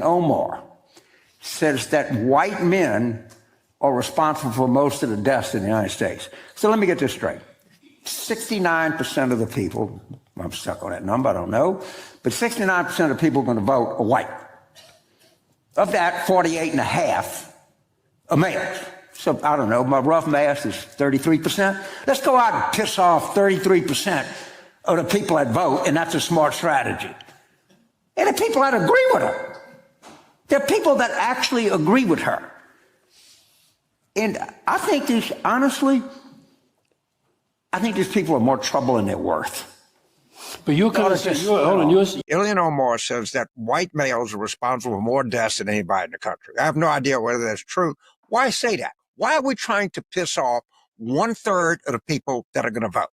Omar says that white men are responsible for most of the deaths in the United States. So let me get this straight. 69% of the people, I'm stuck on that number, I don't know, but 69% of the people going to vote are white. Of that, 48.5 are males. So I don't know, my rough math is 33%. Let's go out and piss off 33% of the people that vote, and that's a smart strategy. And the people that agree with her. There are people that actually agree with her. And I think these, honestly, I think these people are more trouble than they're worth. But you kind of say, Ilhan Omar says that white males are responsible for more deaths than anybody in the country. I have no idea whether that's true. Why say that? Why are we trying to piss off 1/3 of the people that are going to vote?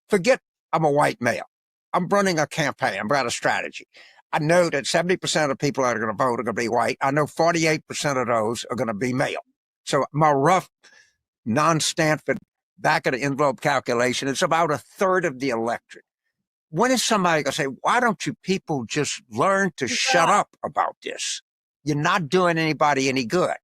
Forget I'm a white male. I'm running a campaign. I'm running a strategy. I know that 70% of the people that are going to vote are going to be white. I know 48% of those are going to be male. So my rough, non-Stanford, back of the envelope calculation, it's about 1/3 of the electorate. When is somebody going to say, why don't you people just learn to shut up about this? You're not doing anybody any good.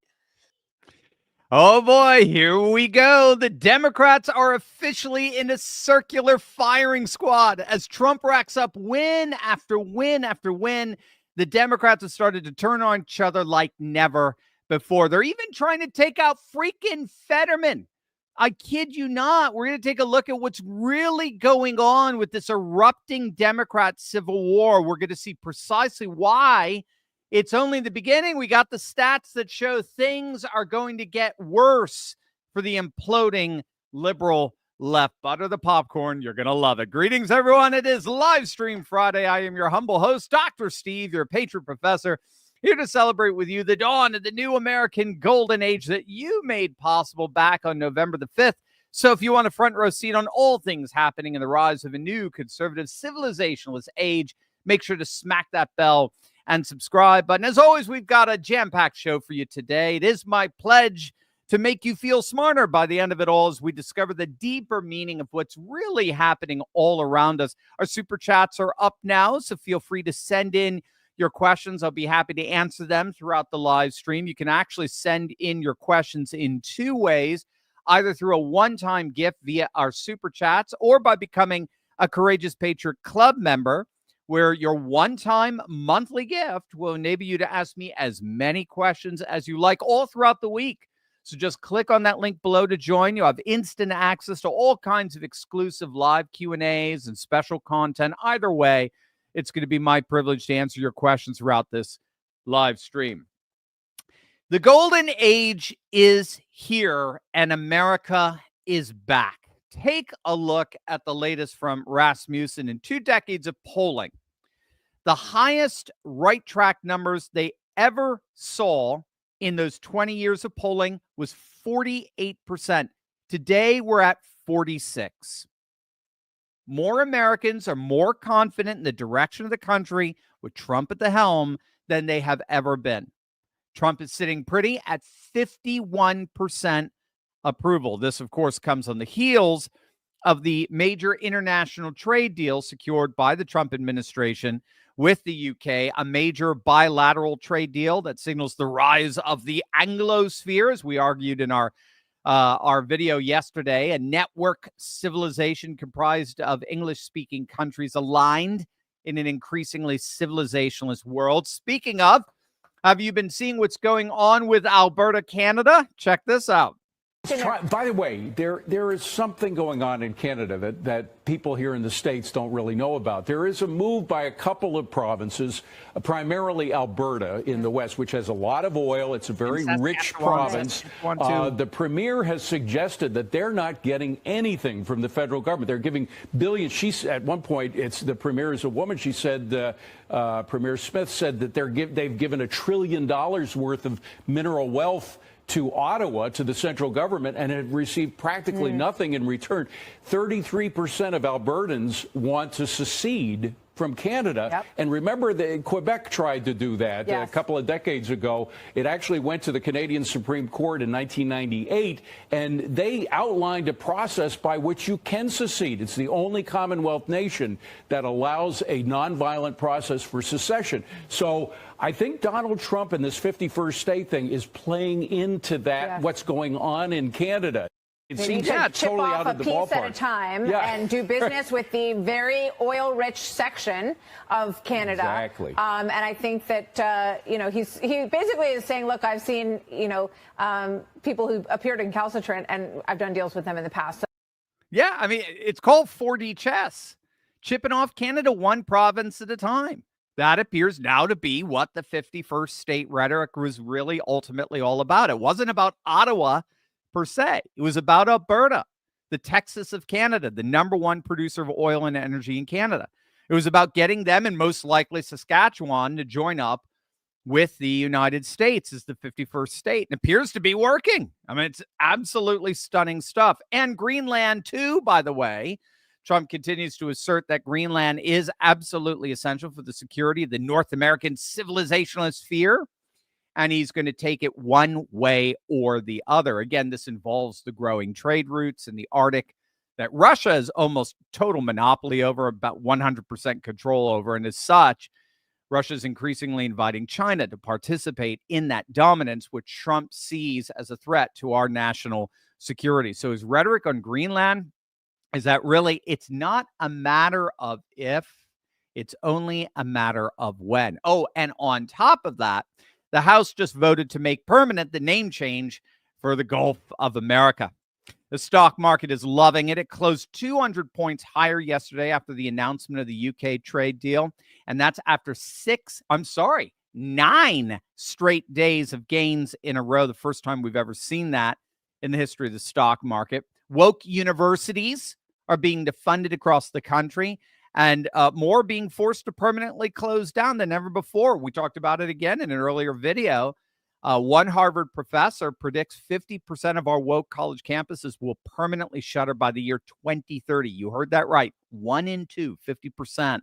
Oh boy, here we go. The Democrats are officially in a circular firing squad as Trump racks up win after win after win. The Democrats have started to turn on each other like never before. They're even trying to take out freaking Fetterman. I kid you not. We're going to take a look at what's really going on with this erupting Democrat civil war. We're going to see precisely why. It's only the beginning. We got the stats that show things are going to get worse for the imploding liberal left. Butter the popcorn. You're going to love it. Greetings, everyone. It is Live Stream Friday. I am your humble host, Dr. Steve, your Patriot Professor, here to celebrate with you the dawn of the new American golden age that you made possible back on November the 5th. So if you want a front row seat on all things happening in the rise of a new conservative civilizationalist age, make sure to smack that bell and subscribe button. As always, we've got a jam-packed show for you today. It is my pledge to make you feel smarter by the end of it all as we discover the deeper meaning of what's really happening all around us. Our super chats are up now, so feel free to send in your questions. I'll be happy to answer them throughout the live stream. You can actually send in your questions in two ways, either through a one-time gift via our super chats or by becoming a Courageous Patriot Club member, where your one-time monthly gift will enable you to ask me as many questions as you like all throughout the week. So just click on that link below to join. You'll have instant access to all kinds of exclusive live Q&As and special content. Either way, it's going to be my privilege to answer your questions throughout this live stream. The golden age is here, and America is back. Take a look at the latest from Rasmussen. In 2 decades of polling, the highest right track numbers they ever saw in those 20 years of polling was 48%. Today, we're at 46%. More Americans are more confident in the direction of the country with Trump at the helm than they have ever been. Trump is sitting pretty at 51% approval. This, of course, comes on the heels of the major international trade deal secured by the Trump administration with the UK, a major bilateral trade deal that signals the rise of the Anglosphere, as we argued in our video yesterday, a network civilization comprised of English-speaking countries aligned in an increasingly civilizationalist world. Speaking of, have you been seeing what's going on with Alberta, Canada? Check this out. By the way, there is something going on in Canada that people here in the States don't really know about. There is a move by a couple of provinces, primarily Alberta in the West, which has a lot of oil. It's a very rich province. The premier has suggested that they're not getting anything from the federal government. They're giving billions. At one point, the premier is a woman. She said, Premier Smith said that they've given $1 trillion worth of mineral wealth to Ottawa, to the central government, and have received practically nothing in return. 33% of Albertans want to secede from Canada. Yep. And remember that Quebec tried to do that a couple of decades ago. It actually went to the Canadian Supreme Court in 1998, and they outlined a process by which you can secede. It's the only Commonwealth nation that allows a nonviolent process for secession. So I think Donald Trump and this 51st state thing is playing into that, what's going on in Canada. It seems chip totally off out of the a piece ballpark. at a time and do business with the very oil-rich section of Canada. Exactly. And I think that he basically is saying, look, I've seen people who appeared in Calcitrant, and I've done deals with them in the past. Yeah, I mean, it's called 4D chess, chipping off Canada one province at a time. That appears now to be what the 51st state rhetoric was really ultimately all about. It wasn't about Ottawa per se. It was about Alberta, the Texas of Canada, the #1 producer of oil and energy in Canada. It was about getting them, and most likely Saskatchewan, to join up with the United States as the 51st state. It appears to be working. I mean, it's absolutely stunning stuff. And Greenland, too, by the way. Trump continues to assert that Greenland is absolutely essential for the security of the North American civilizational sphere. And he's going to take it one way or the other. Again, this involves the growing trade routes in the Arctic that Russia has almost total monopoly over, about 100% control over. And as such, Russia is increasingly inviting China to participate in that dominance, which Trump sees as a threat to our national security. So his rhetoric on Greenland is that really it's not a matter of if, it's only a matter of when. Oh, and on top of that, the House just voted to make permanent the name change for the Gulf of America. The stock market is loving it. It closed 200 points higher yesterday after the announcement of the UK trade deal. And that's after 9 straight days of gains in a row. The first time we've ever seen that in the history of the stock market. Woke universities are being defunded across the country, and more being forced to permanently close down than ever before. We talked about it again in an earlier video. One Harvard professor predicts 50% of our woke college campuses will permanently shutter by the year 2030. You heard that right. 1 in 2, 50%.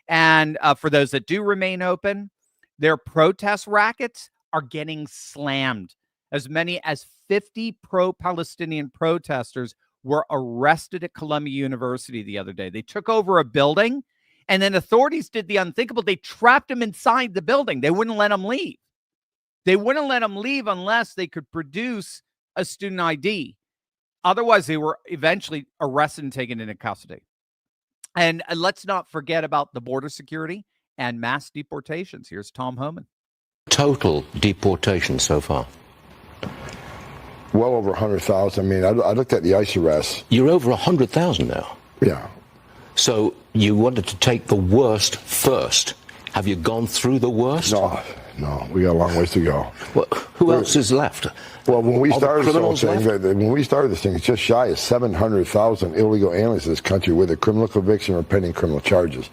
And for those that do remain open, their protest rackets are getting slammed. As many as 50 pro-Palestinian protesters were arrested at Columbia University the other day. They took over a building, and then authorities did the unthinkable. They trapped them inside the building. They wouldn't let them leave. They wouldn't let them leave unless they could produce a student ID. Otherwise, they were eventually arrested and taken into custody. And let's not forget about the border security and mass deportations. Here's Tom Homan. Total deportation so far? Well over 100,000. I mean, I looked at the ICE arrests. You're over 100,000 now. Yeah. So you wanted to take the worst first. Have you gone through the worst? No, we got a long ways to go. Well, who else is left? Well, when we Are the started this whole criminals thing, it's just shy of 700,000 illegal aliens in this country with a criminal conviction or pending criminal charges.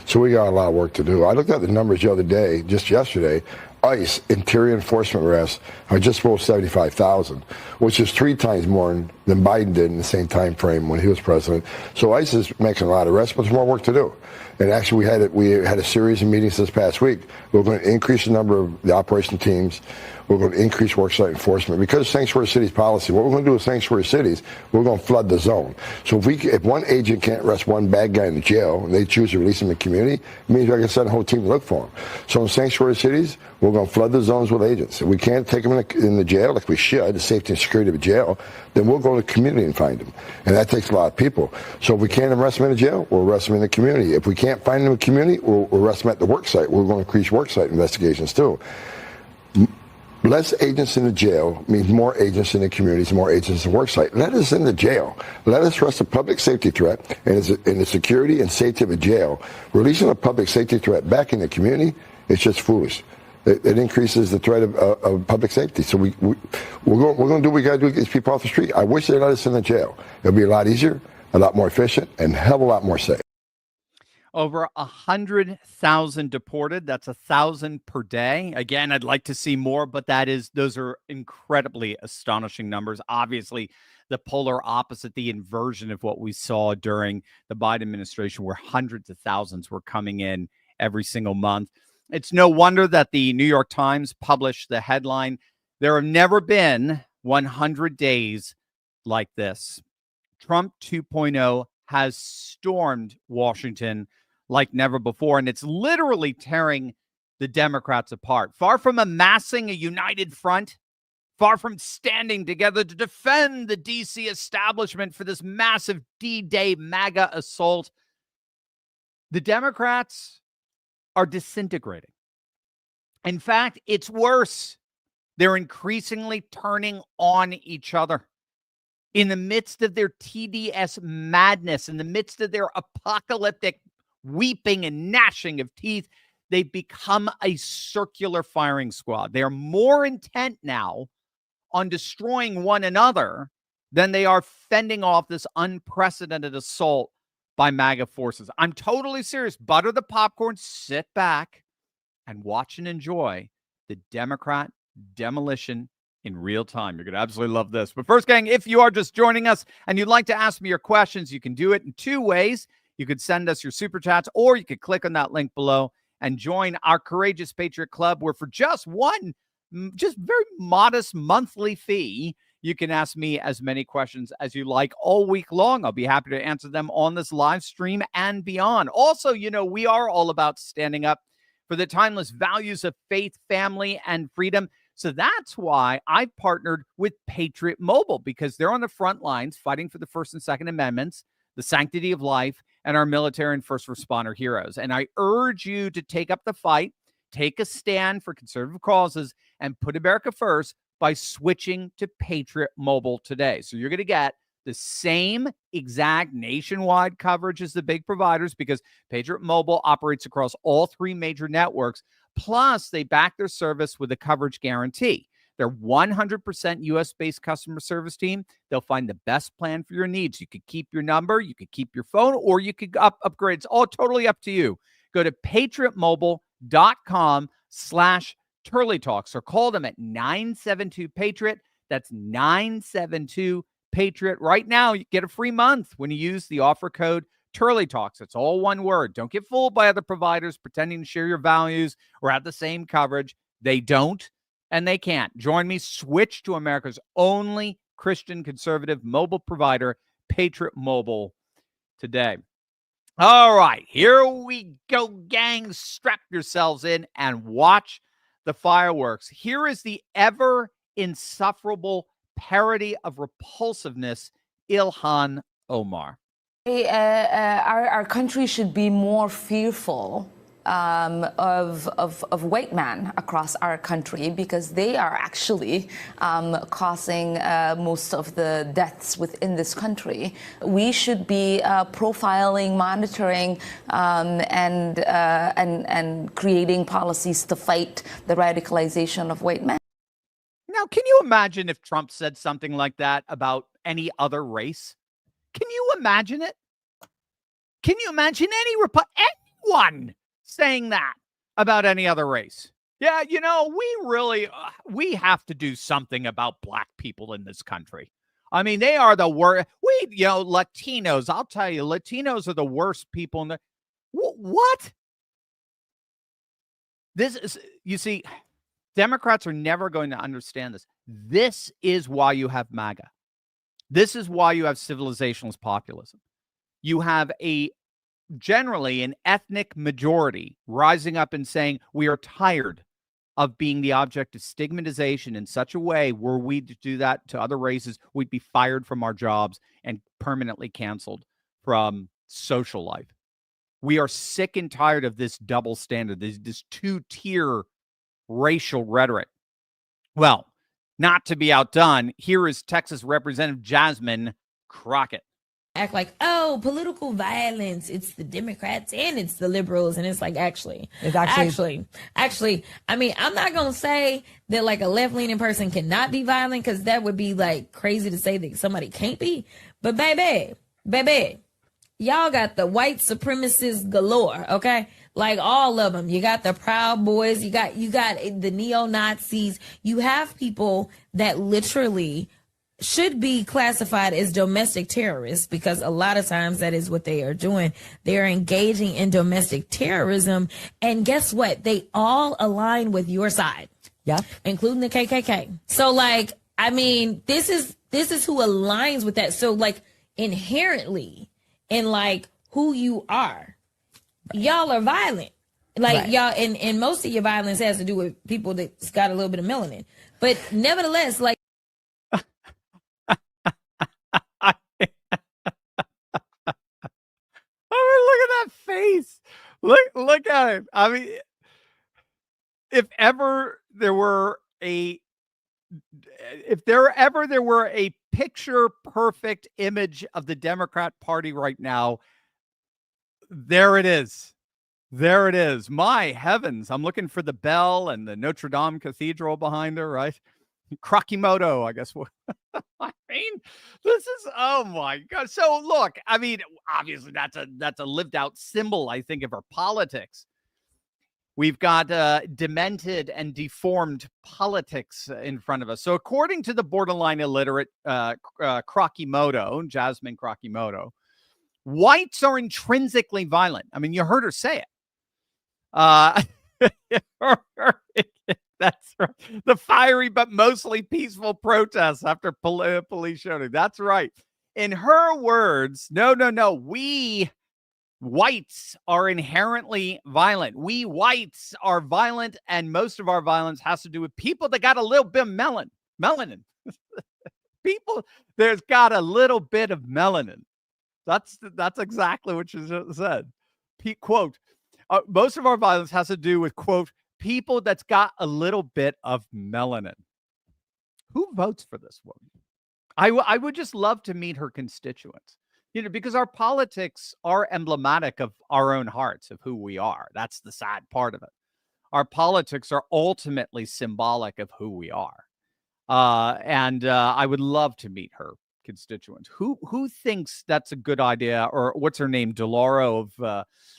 So we got a lot of work to do. I looked at the numbers the other day, just yesterday. ICE, interior enforcement arrests, are just below 75,000, which is 3 times more than Biden did in the same time frame when he was president. So ICE is making a lot of arrests, but there's more work to do. And actually, we had a series of meetings this past week. We're going to increase the number of the operation teams. We're going to increase worksite enforcement. Because of sanctuary cities policy, what we're going to do with sanctuary cities, we're going to flood the zone. So if one agent can't arrest one bad guy in the jail, and they choose to release him in the community, it means I can send a whole team to look for him. So in sanctuary cities, we're going to flood the zones with agents. If we can't take them in the jail like we should, the safety and security of a jail, then we'll go to the community and find them. And that takes a lot of people. So if we can't arrest them in the jail, we'll arrest them in the community. If we can't find them in the community, we'll arrest them at the work site. We're going to increase worksite investigations too. Less agents in the jail means more agents in the communities, more agents in the worksite. Let us in the jail. Let us arrest a public safety threat and the security and safety of a jail. Releasing a public safety threat back in the community is just foolish. It increases the threat of public safety. So we're going to do what we got to do to get these people off the street. I wish they let us in the jail. It'll be a lot easier, a lot more efficient, and a hell of a lot more safe. Over 100,000 deported. That's 1,000 per day. Again, I'd like to see more, but those are incredibly astonishing numbers. Obviously, the polar opposite, the inversion of what we saw during the Biden administration, where hundreds of thousands were coming in every single month. It's no wonder that the New York Times published the headline, "There have never been 100 days like this." Trump 2.0 has stormed Washington like never before, and it's literally tearing the Democrats apart. Far from amassing a united front, far from standing together to defend the D.C. establishment for this massive D-Day MAGA assault, the Democrats are disintegrating. In fact, it's worse. They're increasingly turning on each other. In the midst of their TDS madness, in the midst of their apocalyptic weeping and gnashing of teeth, they've become a circular firing squad. They are more intent now on destroying one another than they are fending off this unprecedented assault by MAGA forces. I'm totally serious. Butter the popcorn, sit back, and watch and enjoy the Democrat demolition in real time. You're going to absolutely love this. But first, gang, if you are just joining us and you'd like to ask me your questions, you can do it in two ways. You could send us your super chats, or you could click on that link below and join our Courageous Patriot Club, where for just one, just very modest monthly fee, you can ask me as many questions as you like all week long. I'll be happy to answer them on this live stream and beyond. Also, we are all about standing up for the timeless values of faith, family, and freedom. So that's why I've partnered with Patriot Mobile, because they're on the front lines fighting for the First and Second Amendments, the sanctity of life, and our military and first responder heroes. And I urge you to take up the fight, take a stand for conservative causes, and put America first by switching to Patriot Mobile today. So you're going to get the same exact nationwide coverage as the big providers, because Patriot Mobile operates across all three major networks. Plus, they back their service with a coverage guarantee. They're 100% U.S.-based customer service team. They'll find the best plan for your needs. You could keep your number, you could keep your phone, or you could upgrade. It's all totally up to you. Go to patriotmobile.com/Turley Talks or call them at 972-PATRIOT. That's 972-PATRIOT. Right now, you get a free month when you use the offer code Turley Talks. It's all one word. Don't get fooled by other providers pretending to share your values or have the same coverage. They don't, and they can't. Join me. Switch to America's only Christian conservative mobile provider, Patriot Mobile, today. All right, here we go, gang. Strap yourselves in and watch the fireworks. Here is the ever insufferable parody of repulsiveness, Ilhan Omar. Our country should be more fearful of white men across our country, because they are actually causing most of the deaths within this country. We should be profiling, monitoring, and creating policies to fight the radicalization of white men. Now, can you imagine if Trump said something like that about any other race? Can you imagine it? Can you imagine anyone saying that about any other race? Yeah, we have to do something about black people in this country. I mean, they are the worst. Latinos, I'll tell you, Latinos are the worst people in the... What? This is, you see, Democrats are never going to understand this. This is why you have MAGA. This is why you have civilizationalist populism. You have generally an ethnic majority rising up and saying, we are tired of being the object of stigmatization in such a way, were we to do that to other races, we'd be fired from our jobs and permanently canceled from social life. We are sick and tired of this double standard, this two-tier racial rhetoric. Well, not to be outdone, here is Texas Representative Jasmine Crockett. Act like, oh, political violence, it's the Democrats and it's the liberals. And it's like, actually, I mean, I'm not going to say that like a left-leaning person cannot be violent, because that would be like crazy to say that somebody can't be. But baby, y'all got the white supremacists galore, okay? Like all of them. You got the Proud Boys, you got the neo-Nazis. You have people that literally should be classified as domestic terrorists, because a lot of times that is what they are doing. They're engaging in domestic terrorism. And guess what? They all align with your side. Yeah. Including the KKK. So like, I mean, this is who aligns with that. So like inherently in like who you are, y'all are violent. Like Right. y'all, and most of your violence has to do with people that's got a little bit of melanin. But nevertheless, like, I mean, look at that face. Look at it. I mean, if ever there were a picture perfect image of the Democrat Party right now, there it is. There it is. My heavens. I'm looking for the bell and the Notre Dame Cathedral behind her, right? Krakimoto, I guess. I mean, this is, oh my God. So look, I mean, obviously that's a lived out symbol, I think, of our politics. We've got demented and deformed politics in front of us. So according to the borderline illiterate Krakimoto, Jasmine Krakimoto, whites are intrinsically violent. I mean, you heard her say it. That's right. The fiery but mostly peaceful protests after police shooting. That's right. In her words, no. We whites are inherently violent. We whites are violent, and most of our violence has to do with people that got a little bit of melanin. People, there's got a little bit of melanin. That's exactly what she said. Quote, most of our violence has to do with, quote, people that's got a little bit of melanin. Who votes for this woman? I would just love to meet her constituents, because our politics are emblematic of our own hearts, of who we are. That's the sad part of it. Our politics are ultimately symbolic of who we are. And I would love to meet her constituents. Who thinks that's a good idea? Or what's her name? Delaro of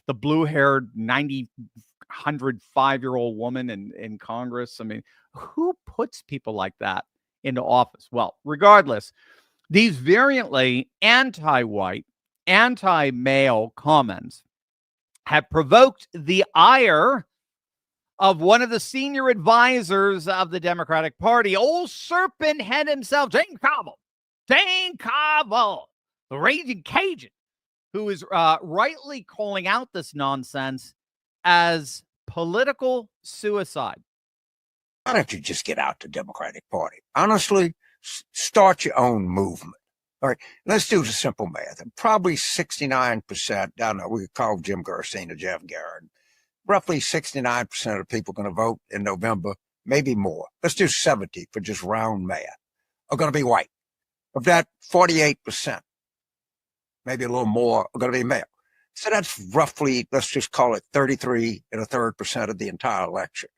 the blue-haired 105-year-old woman in Congress. I mean, who puts people like that into office? Well, regardless, these virulently anti-white, anti-male comments have provoked the ire of one of the senior advisors of the Democratic Party, old serpent head himself, Jane Cavell, the raging Cajun, who is rightly calling out this nonsense as political suicide. Why don't you just get out the Democratic Party? Honestly, start your own movement. All right, let's do the simple math. Probably 69%, I don't know, we could call Jim Gerstein or Jeff Garrett. Roughly 69% of the people going to vote in November, maybe more. Let's do 70 for just round math, are going to be white. Of that, 48%, maybe a little more, are going to be male. So that's roughly, let's just call it 33 1/3% of the entire election.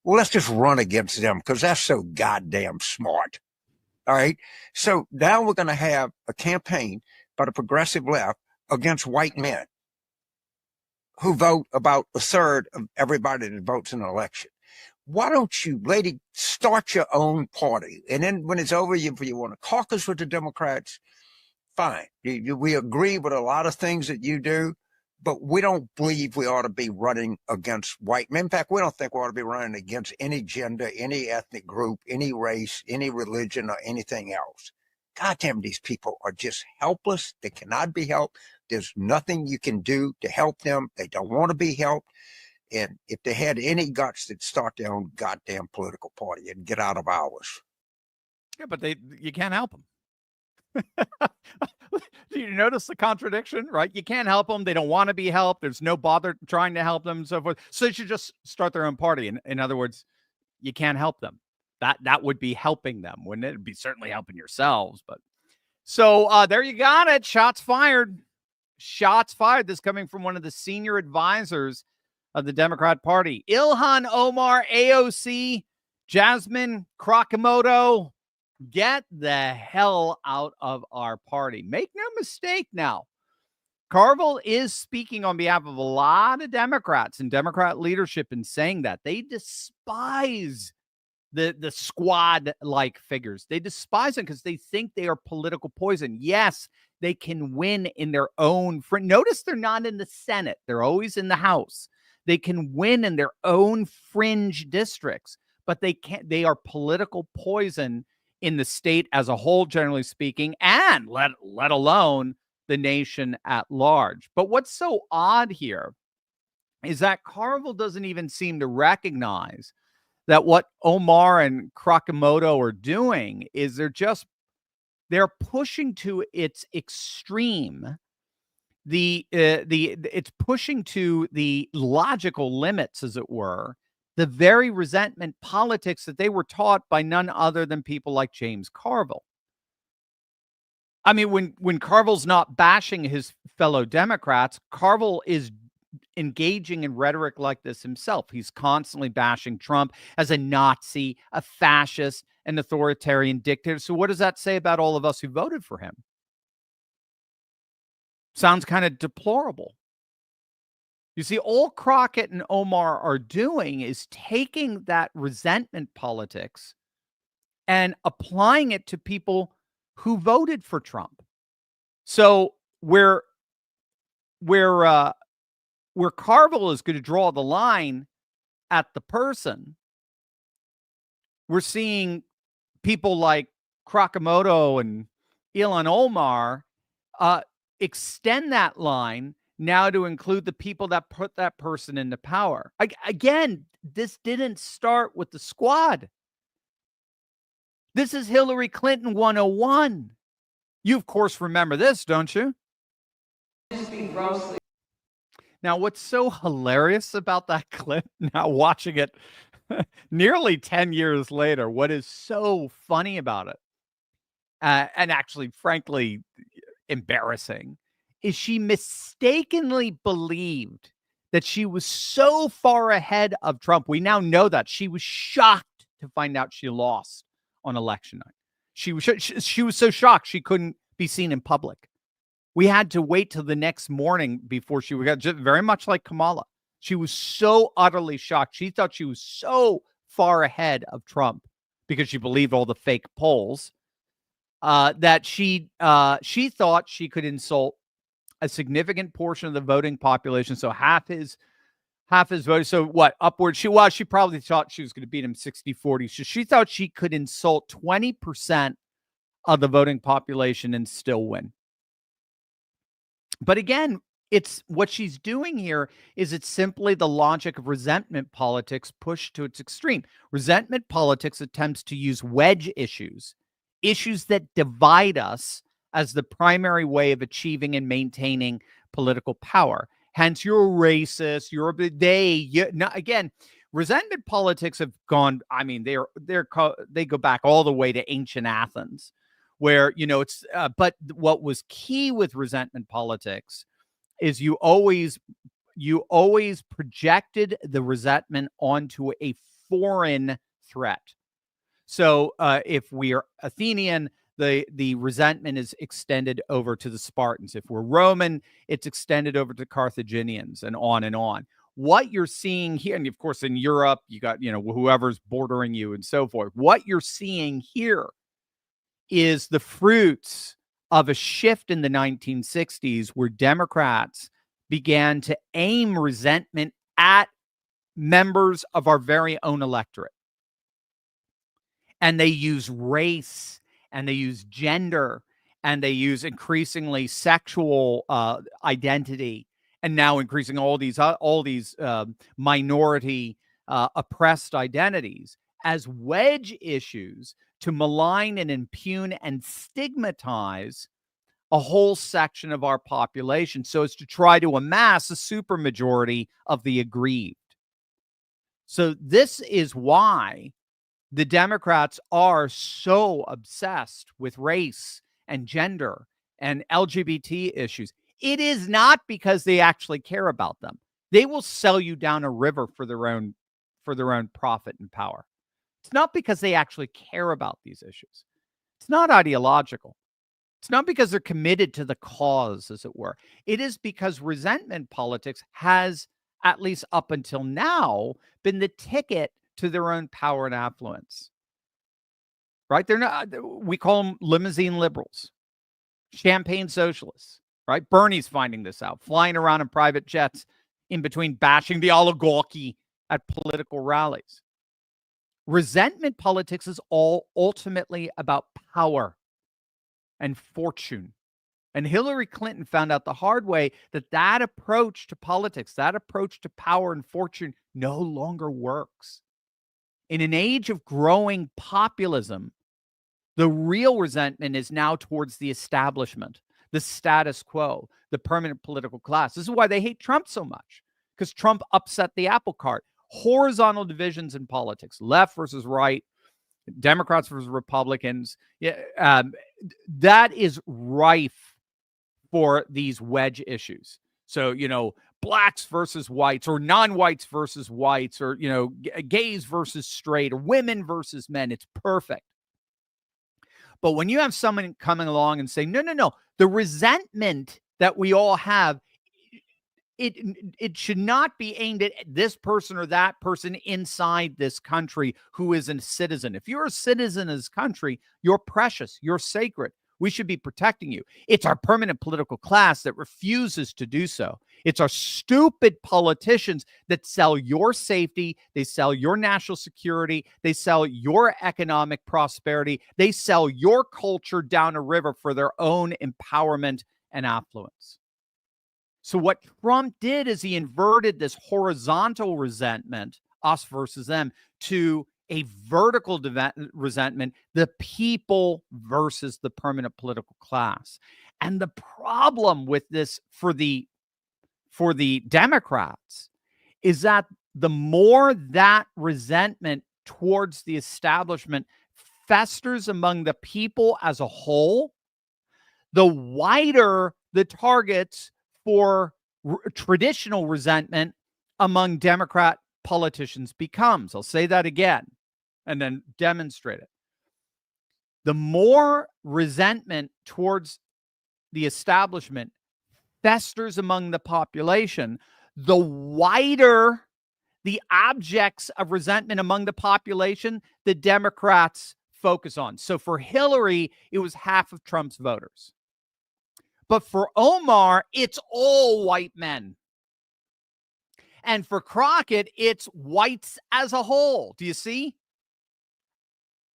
Well, let's just run against them because that's so goddamn smart. All right. So now we're going to have a campaign by the progressive left against white men who vote about a third of everybody that votes in an election. Why don't you, lady, start your own party? And then when it's over, if you want to caucus with the Democrats, fine. We agree with a lot of things that you do, but we don't believe we ought to be running against white men. In fact, we don't think we ought to be running against any gender, any ethnic group, any race, any religion, or anything else. God damn, these people are just helpless. They cannot be helped. There's nothing you can do to help them. They don't want to be helped. And if they had any guts, they'd start their own goddamn political party and get out of ours. Yeah, but you can't help them. Do you notice the contradiction, right? You can't help them. They don't want to be helped. There's no bother trying to help them and so forth. So they should just start their own party. In other words, you can't help them. That would be helping them, wouldn't it? It'd be certainly helping yourselves. But so there you got it. Shots fired. Shots fired. This coming from one of the senior advisors of the Democrat Party. Ilhan Omar, AOC, Jasmine Krakimoto, get the hell out of our party. Make no mistake now. Carville is speaking on behalf of a lot of Democrats and Democrat leadership in saying that they despise the squad-like figures. They despise them because they think they are political poison. Yes, they can win in their own notice they're not in the Senate. They're always in the House. They can win in their own fringe districts, but they can't. They are political poison in the state as a whole, generally speaking, and let alone the nation at large. But what's so odd here is that Carville doesn't even seem to recognize that what Omar and Krakimoto are doing is they're pushing to its extreme it's pushing to the logical limits, as it were, the very resentment politics that they were taught by none other than people like James Carville. I mean, when Carville's not bashing his fellow Democrats, Carville is engaging in rhetoric like this himself. He's constantly bashing Trump as a Nazi, a fascist, an authoritarian dictator. So what does that say about all of us who voted for him? Sounds kind of deplorable. You see, all Crockett and Omar are doing is taking that resentment politics and applying it to people who voted for Trump. So where Carville is going to draw the line at the person, we're seeing people like Krakimoto and Ilhan Omar extend that line now to include the people that put that person into power. Again, this didn't start with the squad. This is Hillary Clinton 101. You, of course, remember this, don't you? Now, what's so hilarious about that clip, now watching it nearly 10 years later, what is so funny about it, and actually, frankly, embarrassing, is she mistakenly believed that she was so far ahead of Trump. We now know that. She was shocked to find out she lost on election night. She was so shocked she couldn't be seen in public. We had to wait till the next morning before she would, just very much like Kamala. She was so utterly shocked. She thought she was so far ahead of Trump because she believed all the fake polls that she thought she could insult a significant portion of the voting population. So half his vote. So what, upward? She probably thought she was going to beat him 60-40. So she thought she could insult 20% of the voting population and still win. But again, it's what she's doing here is it's simply the logic of resentment politics pushed to its extreme. Resentment politics attempts to use wedge issues that divide us as the primary way of achieving and maintaining political power. Hence, you're a racist, you're again, resentment politics have gone, I mean, they go back all the way to ancient Athens, where, it's, but what was key with resentment politics is you always projected the resentment onto a foreign threat. So if we're Athenian, the resentment is extended over to the Spartans. If we're Roman, it's extended over to Carthaginians, and on and on. What you're seeing here, and of course in Europe, you got, whoever's bordering you and so forth. What you're seeing here is the fruits of a shift in the 1960s where Democrats began to aim resentment at members of our very own electorate. And they use race, and they use gender, and they use increasingly sexual identity, and now increasing all these minority oppressed identities as wedge issues to malign and impugn and stigmatize a whole section of our population, so as to try to amass a supermajority of the aggrieved. So this is why the Democrats are so obsessed with race and gender and LGBT issues. It is not because they actually care about them. They will sell you down a river for their own profit and power. It's not because they actually care about these issues. It's not ideological. It's not because they're committed to the cause, as it were. It is because resentment politics has, at least up until now, been the ticket to their own power and affluence. Right? They're not, we call them limousine liberals, champagne socialists, right? Bernie's finding this out, flying around in private jets in between bashing the oligarchy at political rallies. Resentment politics is all ultimately about power and fortune. And Hillary Clinton found out the hard way that that approach to politics, that approach to power and fortune no longer works. In an age of growing populism, the real resentment is now towards the establishment, the status quo, the permanent political class. This is why they hate Trump so much, because Trump upset the apple cart. Horizontal divisions in politics, left versus right, Democrats versus Republicans. That is rife for these wedge issues. So, blacks versus whites, or non-whites versus whites, or, gays versus straight, or women versus men. It's perfect. But when you have someone coming along and saying, no, the resentment that we all have, it should not be aimed at this person or that person inside this country who is a citizen. If you're a citizen of this country, you're precious, you're sacred. We should be protecting you. It's our permanent political class that refuses to do so. It's our stupid politicians that sell your safety. They sell your national security. They sell your economic prosperity. They sell your culture down a river for their own empowerment and affluence. So what Trump did is he inverted this horizontal resentment, us versus them, to a vertical resentment, the people versus the permanent political class. And the problem with this for the Democrats is that the more that resentment towards the establishment festers among the people as a whole, the wider the targets for traditional resentment among Democrat politicians becomes. I'll say that again and then demonstrate it. The more resentment towards the establishment festers among the population, the wider the objects of resentment among the population the Democrats focus on. So for Hillary, it was half of Trump's voters. But for Omar, it's all white men. And for Crockett, it's whites as a whole. Do you see?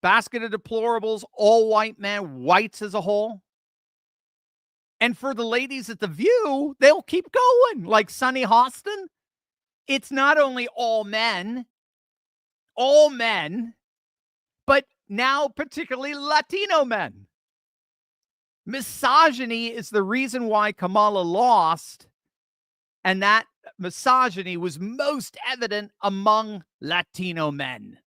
Basket of deplorables, all white men, whites as a whole. And for the ladies at The View, they'll keep going. Like Sunny Hostin, it's not only all men, but now particularly Latino men. Misogyny is the reason why Kamala lost, and that misogyny was most evident among Latino men.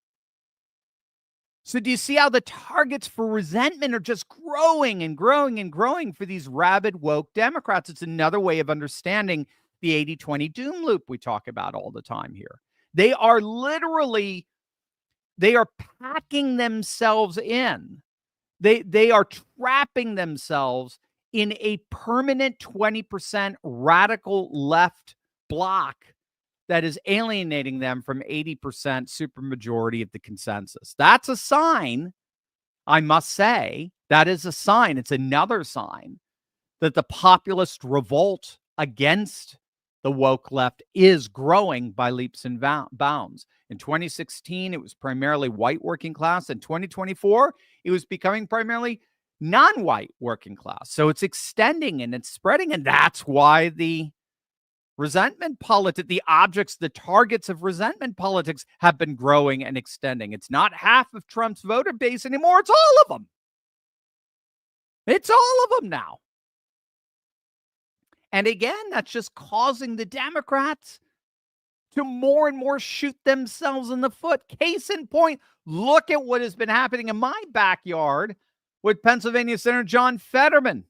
So do you see how the targets for resentment are just growing and growing and growing for these rabid woke Democrats? It's another way of understanding the 80-20 doom loop we talk about all the time here. They are packing themselves in. They are trapping themselves in a permanent 20% radical left bloc that is alienating them from 80% supermajority of the consensus. That's a sign, I must say, that is a sign. It's another sign that the populist revolt against the woke left is growing by leaps and bounds. In 2016, it was primarily white working class. In 2024, it was becoming primarily non-white working class. So it's extending and it's spreading. And that's why the resentment politics, the objects, the targets of resentment politics have been growing and extending. It's not half of Trump's voter base anymore. It's all of them. It's all of them now. And again, that's just causing the Democrats to more and more shoot themselves in the foot. Case in point, look at what has been happening in my backyard with Pennsylvania Senator John Fetterman.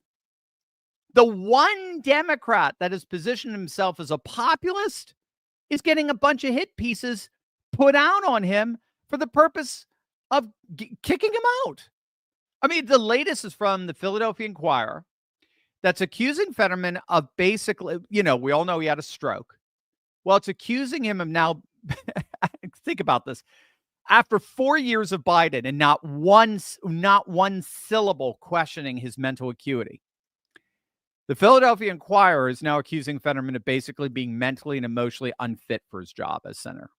The one Democrat that has positioned himself as a populist is getting a bunch of hit pieces put out on him for the purpose of kicking him out. I mean, the latest is from the Philadelphia Inquirer that's accusing Fetterman of basically, we all know he had a stroke. Well, it's accusing him of now, think about this, after 4 years of Biden and not one syllable questioning his mental acuity. The Philadelphia Inquirer is now accusing Fetterman of basically being mentally and emotionally unfit for his job as senator.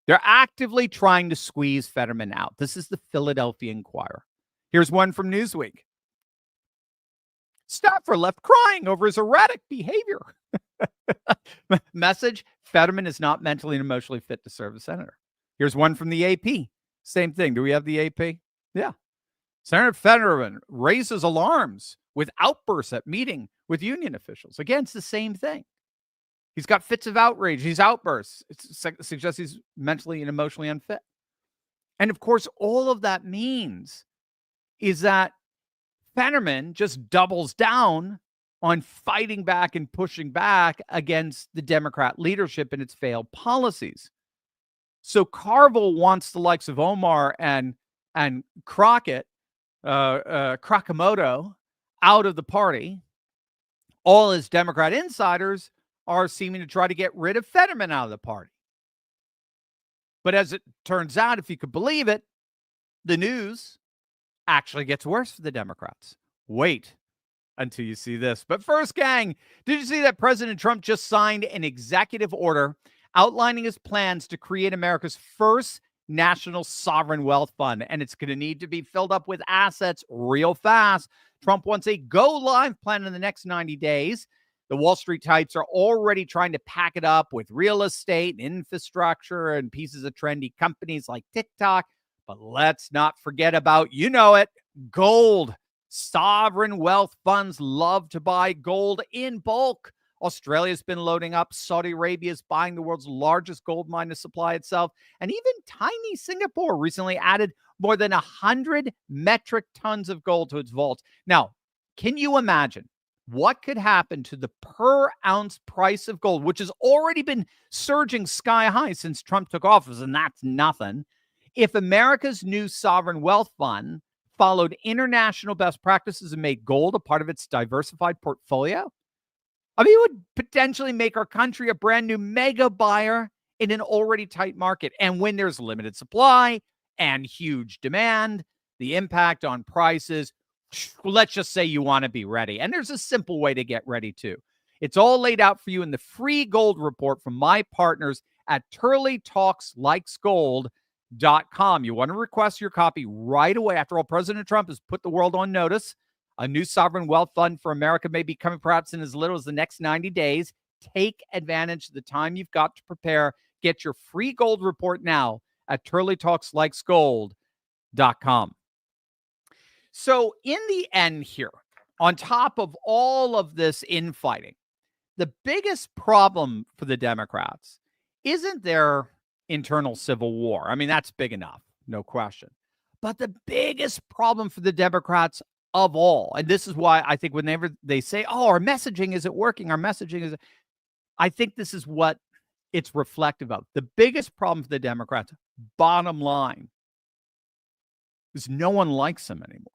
They're actively trying to squeeze Fetterman out. This is the Philadelphia Inquirer. Here's one from Newsweek. Staffer left crying over his erratic behavior. Message, Fetterman is not mentally and emotionally fit to serve as senator. Here's one from the AP. Same thing. Do we have the AP? Yeah. Senator Fetterman raises alarms with outbursts at meeting with union officials. Again, it's the same thing. He's got fits of outrage. He's outbursts. It suggests he's mentally and emotionally unfit. And of course, all of that means is that Fetterman just doubles down on fighting back and pushing back against the Democrat leadership and its failed policies. So Carville wants the likes of Omar and Crockett, Krakamoto, out of the party. All his Democrat insiders are seeming to try to get rid of Fetterman out of the party. But as it turns out, if you could believe it, the news actually gets worse for the Democrats. Wait until you see this. But first, gang, did you see that President Trump just signed an executive order outlining his plans to create America's first national sovereign wealth fund? And it's going to need to be filled up with assets real fast. Trump wants a go-live plan in the next 90 days. The Wall Street types are already trying to pack it up with real estate and infrastructure and pieces of trendy companies like TikTok. But let's not forget about, gold. Sovereign wealth funds love to buy gold in bulk. Australia's been loading up. Saudi Arabia is buying the world's largest gold mine to supply itself. And even tiny Singapore recently added more than 100 metric tons of gold to its vault. Now, can you imagine what could happen to the per ounce price of gold, which has already been surging sky high since Trump took office, and that's nothing, if America's new sovereign wealth fund followed international best practices and made gold a part of its diversified portfolio? I mean, it would potentially make our country a brand new mega buyer in an already tight market. And when there's limited supply and huge demand, the impact on prices, let's just say you want to be ready. And there's a simple way to get ready too. It's all laid out for you in the free gold report from my partners at turleytalkslikesgold.com. You want to request your copy right away. After all, President Trump has put the world on notice. A new sovereign wealth fund for America may be coming perhaps in as little as the next 90 days. Take advantage of the time you've got to prepare. Get your free gold report now at turleytalkslikesgold.com. So in the end here, on top of all of this infighting, the biggest problem for the Democrats isn't their internal civil war. I mean, that's big enough, no question. But the biggest problem for the Democrats of all, and this is why I think whenever they say, oh, our messaging isn't working, I think this is what it's reflective of. The biggest problem for the Democrats, bottom line, is no one likes them anymore.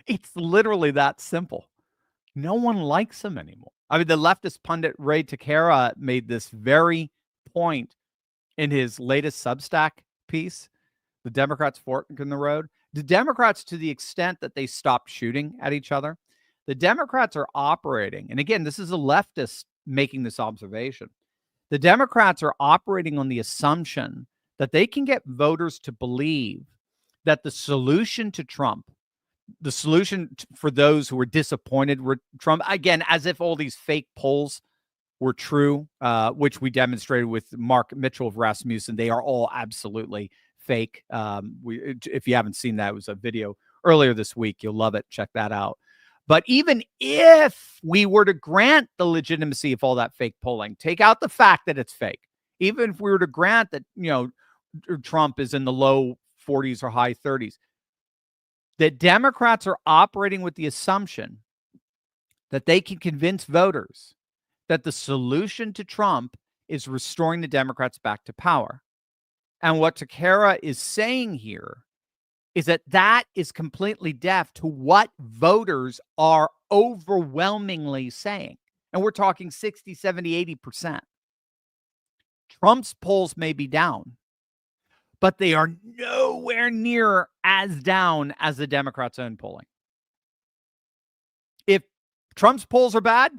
It's literally that simple. No one likes them anymore. I mean, the leftist pundit Ray Takara made this very point in his latest Substack piece, The Democrats Fork in the Road. The Democrats, to the extent that they stopped shooting at each other, the Democrats are operating, and again, this is a leftist making this observation. The Democrats are operating on the assumption that they can get voters to believe that the solution to Trump, the solution for those who were disappointed with Trump, again, as if all these fake polls were true, which we demonstrated with Mark Mitchell of Rasmussen. They are all absolutely fake. If you haven't seen that, it was a video earlier this week. You'll love it. Check that out. But even if we were to grant the legitimacy of all that fake polling, take out the fact that it's fake, even if we were to grant that, Trump is in the low 40s or high 30s, the Democrats are operating with the assumption that they can convince voters that the solution to Trump is restoring the Democrats back to power. And what Takara is saying here is that that is completely deaf to what voters are overwhelmingly saying. And we're talking 60, 70, 80%. Trump's polls may be down, but they are nowhere near as down as the Democrats' own polling. If Trump's polls are bad,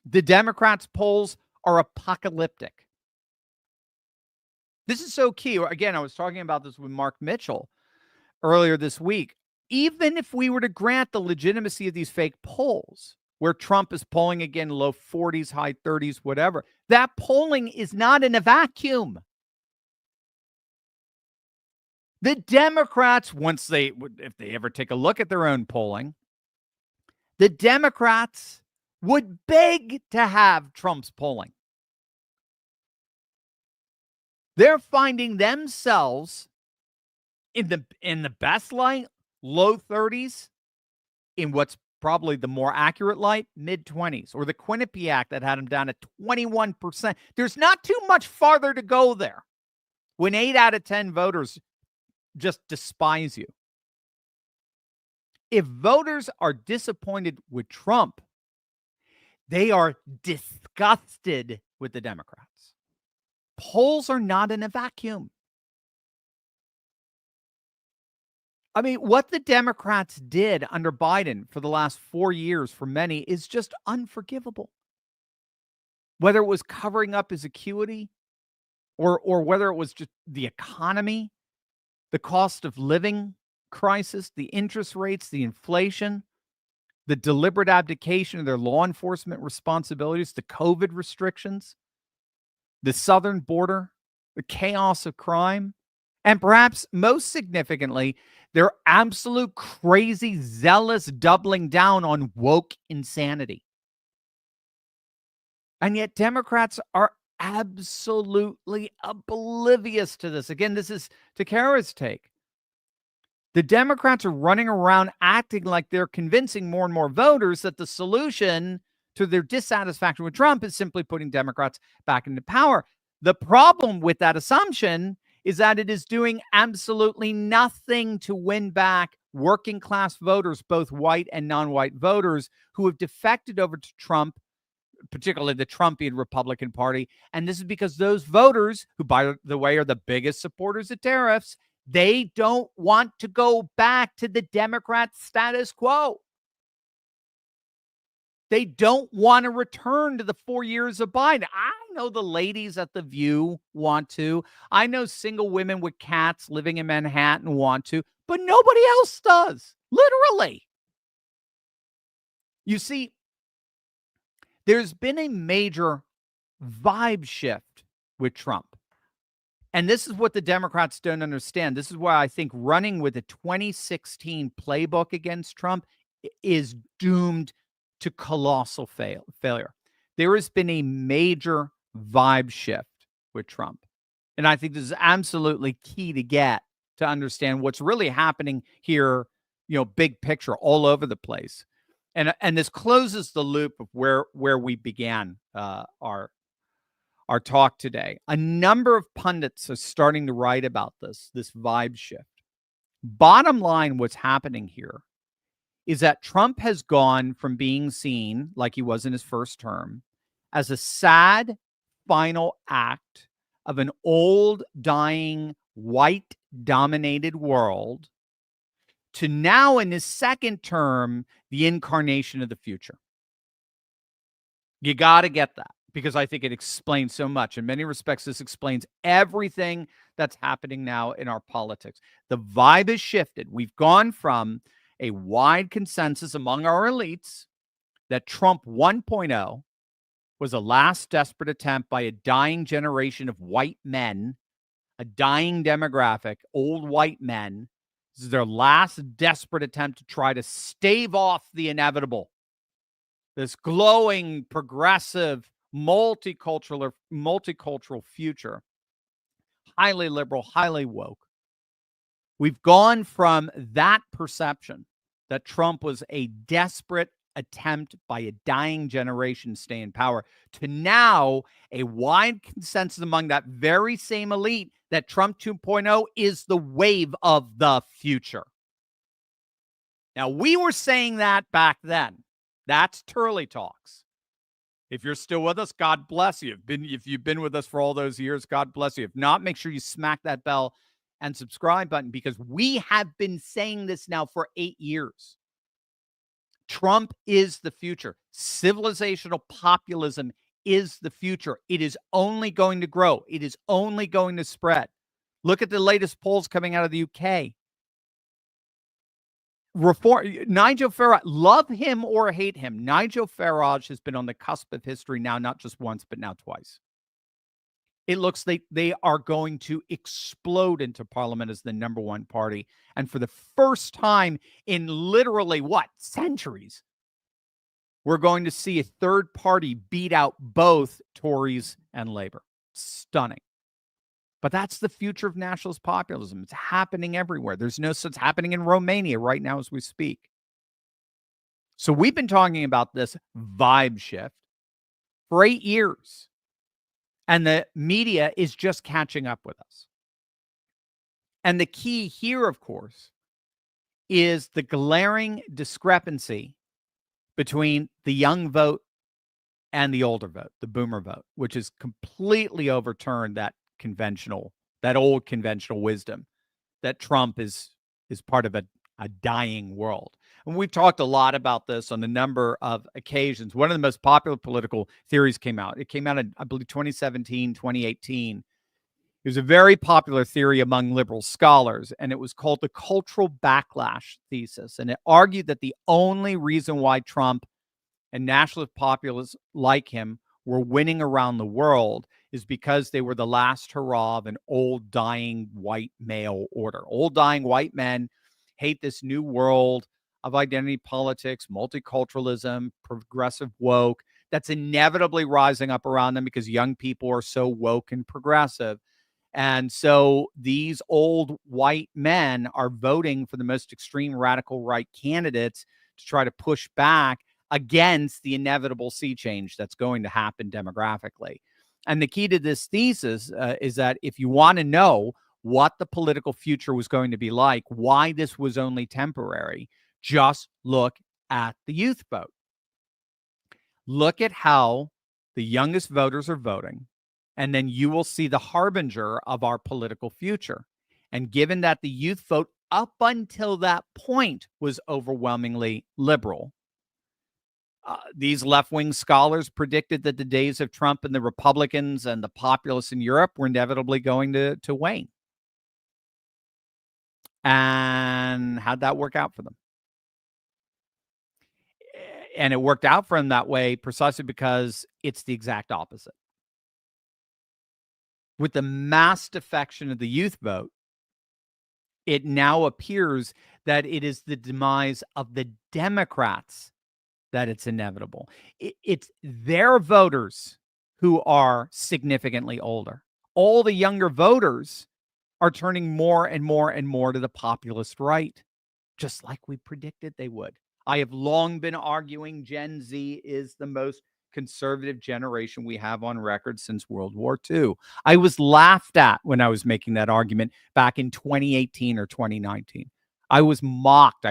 the Democrats' polls are apocalyptic. This is so key. Again, I was talking about this with Mark Mitchell earlier this week. Even if we were to grant the legitimacy of these fake polls, where Trump is polling again low 40s, high 30s, whatever, that polling is not in a vacuum. The Democrats, if they ever take a look at their own polling, the Democrats would beg to have Trump's polling. They're finding themselves in the best light, low 30s, in what's probably the more accurate light, mid-20s, or the Quinnipiac that had them down at 21%. There's not too much farther to go there when 8 out of 10 voters just despise you. If voters are disappointed with Trump, they are disgusted with the Democrats. Polls are not in a vacuum. I mean, what the Democrats did under Biden for the last 4 years for many is just unforgivable. Whether it was covering up his acuity or whether it was just the economy, the cost of living crisis, the interest rates, the inflation, the deliberate abdication of their law enforcement responsibilities, the COVID restrictions, the southern border, the chaos of crime, and perhaps most significantly, their absolute crazy, zealous doubling down on woke insanity. And yet Democrats are absolutely oblivious to this. Again, this is Takara's take. The Democrats are running around acting like they're convincing more and more voters that the solution to their dissatisfaction with Trump is simply putting Democrats back into power. The problem with that assumption is that it is doing absolutely nothing to win back working class voters, both white and non-white voters, who have defected over to Trump, particularly the Trumpian Republican Party. And this is because those voters, who, by the way, are the biggest supporters of tariffs, they don't want to go back to the Democrat status quo. They don't want to return to the 4 years of Biden. I know the ladies at The View want to. I know single women with cats living in Manhattan want to, but nobody else does, literally. You see, there's been a major vibe shift with Trump. And this is what the Democrats don't understand. This is why I think running with the 2016 playbook against Trump is doomed to colossal failure. There has been a major vibe shift with Trump. And I think this is absolutely key to get to understand what's really happening here, big picture all over the place. And this closes the loop of where we began our talk today. A number of pundits are starting to write about this vibe shift. Bottom line, what's happening here is that Trump has gone from being seen, like he was in his first term, as a sad final act of an old, dying, white-dominated world to now, in his second term, the incarnation of the future. You got to get that, because I think it explains so much. In many respects, this explains everything that's happening now in our politics. The vibe has shifted. We've gone from a wide consensus among our elites that Trump 1.0 was a last desperate attempt by a dying generation of white men, a dying demographic, old white men. This is their last desperate attempt to try to stave off the inevitable. This glowing, progressive, multicultural future, highly liberal, highly woke. We've gone from that perception that Trump was a desperate attempt by a dying generation to stay in power, to now a wide consensus among that very same elite that Trump 2.0 is the wave of the future. Now, we were saying that back then. That's Turley Talks. If you're still with us, God bless you. If you've been with us for all those years, God bless you. If not, make sure you smack that bell and subscribe button, because we have been saying this now for 8 years. Trump is the future. Civilizational populism is the future. It is only going to grow. It is only going to spread. Look at the latest polls coming out of the UK. Nigel Farage, love him or hate him, Nigel Farage has been on the cusp of history now, not just once, but now twice. It looks like they are going to explode into parliament as the number one party. And for the first time in literally, centuries, we're going to see a third party beat out both Tories and Labour. Stunning. But that's the future of nationalist populism. It's happening everywhere. There's no such happening in Romania right now as we speak. So we've been talking about this vibe shift for 8 years. And the media is just catching up with us. And the key here, of course, is the glaring discrepancy between the young vote and the older vote, the boomer vote, which has completely overturned that old conventional wisdom that Trump is part of a dying world. And we've talked a lot about this on a number of occasions. One of the most popular political theories came out. It came out in, I believe, 2017, 2018. It was a very popular theory among liberal scholars, and it was called the cultural backlash thesis. And it argued that the only reason why Trump and nationalist populists like him were winning around the world is because they were the last hurrah of an old, dying white male order. Old, dying white men hate this new world of identity politics, multiculturalism, progressive woke, that's inevitably rising up around them because young people are so woke and progressive. And so these old white men are voting for the most extreme radical right candidates to try to push back against the inevitable sea change that's going to happen demographically. And the key to this thesis is that if you want to know what the political future was going to be like, why this was only temporary, just look at the youth vote. Look at how the youngest voters are voting, and then you will see the harbinger of our political future. And given that the youth vote up until that point was overwhelmingly liberal, these left-wing scholars predicted that the days of Trump and the Republicans and the populists in Europe were inevitably going to wane. And how'd that work out for them? And it worked out for them that way precisely because it's the exact opposite. With the mass defection of the youth vote, it now appears that it is the demise of the Democrats that it's inevitable. It's their voters who are significantly older. All the younger voters are turning more and more and more to the populist right, just like we predicted they would. I have long been arguing Gen Z is the most conservative generation we have on record since World War II. I was laughed at when I was making that argument back in 2018 or 2019. I was mocked.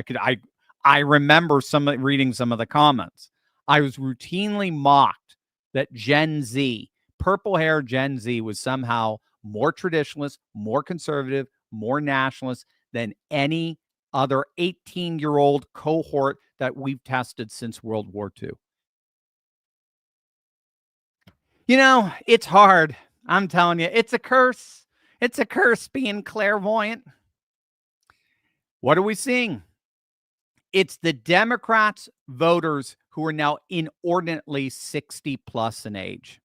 I remember reading some of the comments. I was routinely mocked that Gen Z, purple hair Gen Z, was somehow more traditionalist, more conservative, more nationalist than any other 18-year-old cohort that we've tested since World War II. You know, it's hard. I'm telling you, it's a curse. It's a curse being clairvoyant. What are we seeing? It's the Democrats voters who are now inordinately 60 plus in age.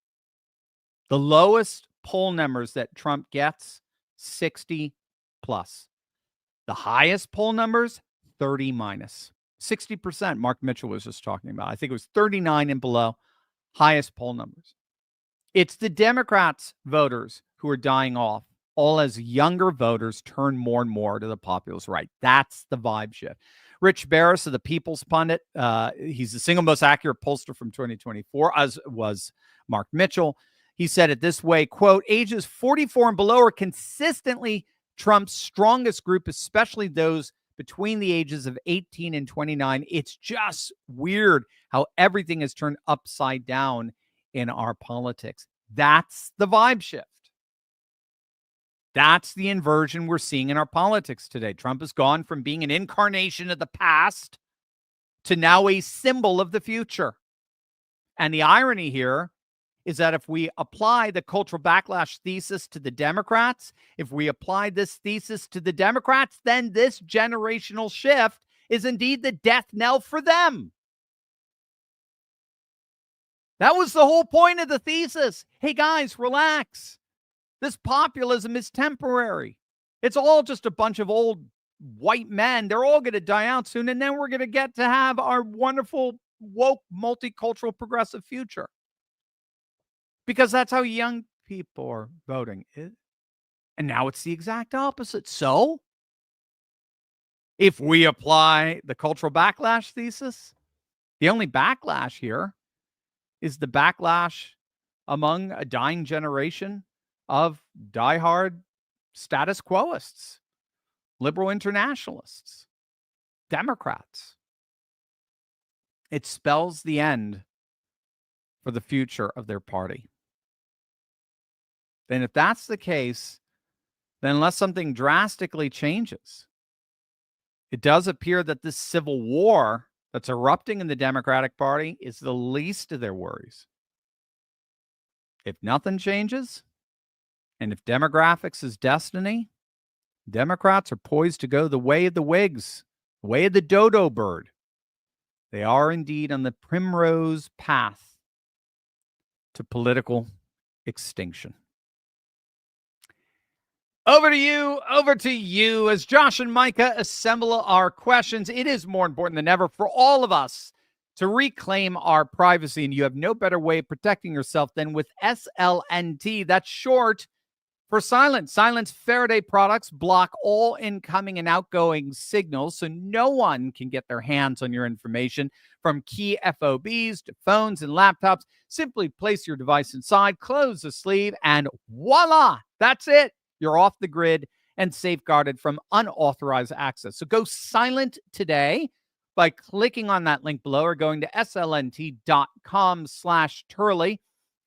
The lowest poll numbers that Trump gets, 60 plus. The highest poll numbers, 30 minus. 60%, Mark Mitchell was just talking about. I think it was 39 and below, highest poll numbers. It's the Democrats voters who are dying off, all as younger voters turn more and more to the populist right. That's the vibe shift. Rich Barris of the People's Pundit, he's the single most accurate pollster from 2024, as was Mark Mitchell. He said it this way, quote, ages 44 and below are consistently Trump's strongest group, especially those between the ages of 18 and 29. It's just weird how everything has turned upside down in our politics. That's the vibe shift. That's the inversion we're seeing in our politics today. Trump has gone from being an incarnation of the past to now a symbol of the future. And the irony here is that if we apply the cultural backlash thesis to the Democrats, if we apply this thesis to the Democrats, then this generational shift is indeed the death knell for them. That was the whole point of the thesis. Hey, guys, relax. This populism is temporary. It's all just a bunch of old white men. They're all going to die out soon, and then we're going to get to have our wonderful, woke, multicultural, progressive future. Because that's how young people are voting. And now it's the exact opposite. So, if we apply the cultural backlash thesis, the only backlash here is the backlash among a dying generation of diehard status quoists, liberal internationalists, Democrats. It spells the end for the future of their party. And if that's the case, then unless something drastically changes, it does appear that this civil war that's erupting in the Democratic Party is the least of their worries. If nothing changes, and if demographics is destiny, Democrats are poised to go the way of the Whigs, the way of the dodo bird. They are indeed on the primrose path to political extinction. Over to you, as Josh and Micah assemble our questions. It is more important than ever for all of us to reclaim our privacy, and you have no better way of protecting yourself than with SLNT. That's short for silent. Silent's Faraday products block all incoming and outgoing signals, so no one can get their hands on your information, from key FOBs to phones and laptops. Simply place your device inside, close the sleeve, and voila, that's it. You're off the grid and safeguarded from unauthorized access. So go silent today by clicking on that link below or going to slnt.com/Turley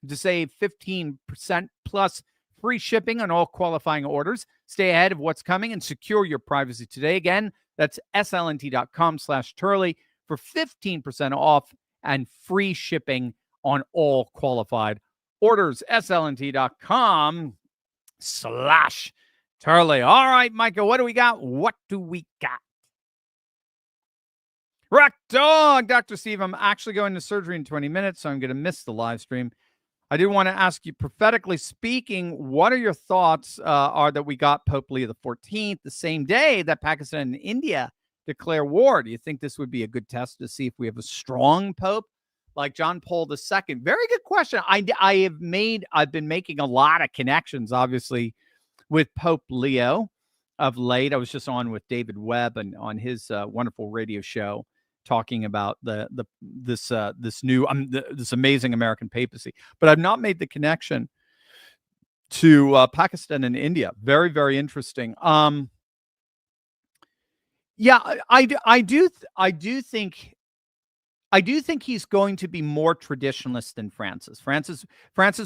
to save 15% plus free shipping on all qualifying orders. Stay ahead of what's coming and secure your privacy today. Again, that's slnt.com/Turley for 15% off and free shipping on all qualified orders. slnt.com/Turley. All right, Micah, what do we got? Rock Dog, Dr. Steve, I'm actually going to surgery in 20 minutes, so I'm going to miss the live stream. I did want to ask you, prophetically speaking, what are your thoughts are that we got Pope Leo XIV the same day that Pakistan and India declare war? Do you think this would be a good test to see if we have a strong Pope like John Paul II? Very good question. I've been making a lot of connections, obviously, with Pope Leo of late. I was just on with David Webb and on his wonderful radio show, talking about this amazing American papacy, but I've not made the connection to Pakistan and India. Very, very interesting. Yeah, I do think he's going to be more traditionalist than Francis. Francis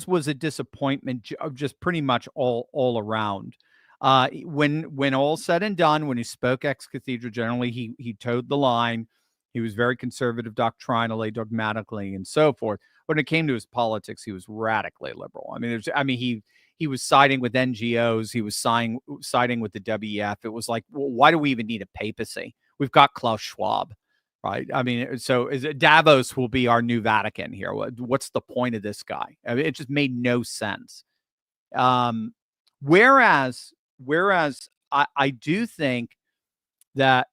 was a disappointment, just pretty much all around. When all said and done, when he spoke ex cathedra, generally he towed the line. He was very conservative doctrinally, dogmatically, and so forth. When it came to his politics, he was radically liberal. He was siding with NGOs. He was siding with the WEF. It was like, well, why do we even need a papacy? We've got Klaus Schwab, right? So Davos will be our new Vatican here. What's the point of this guy? It just made no sense. Whereas I do think that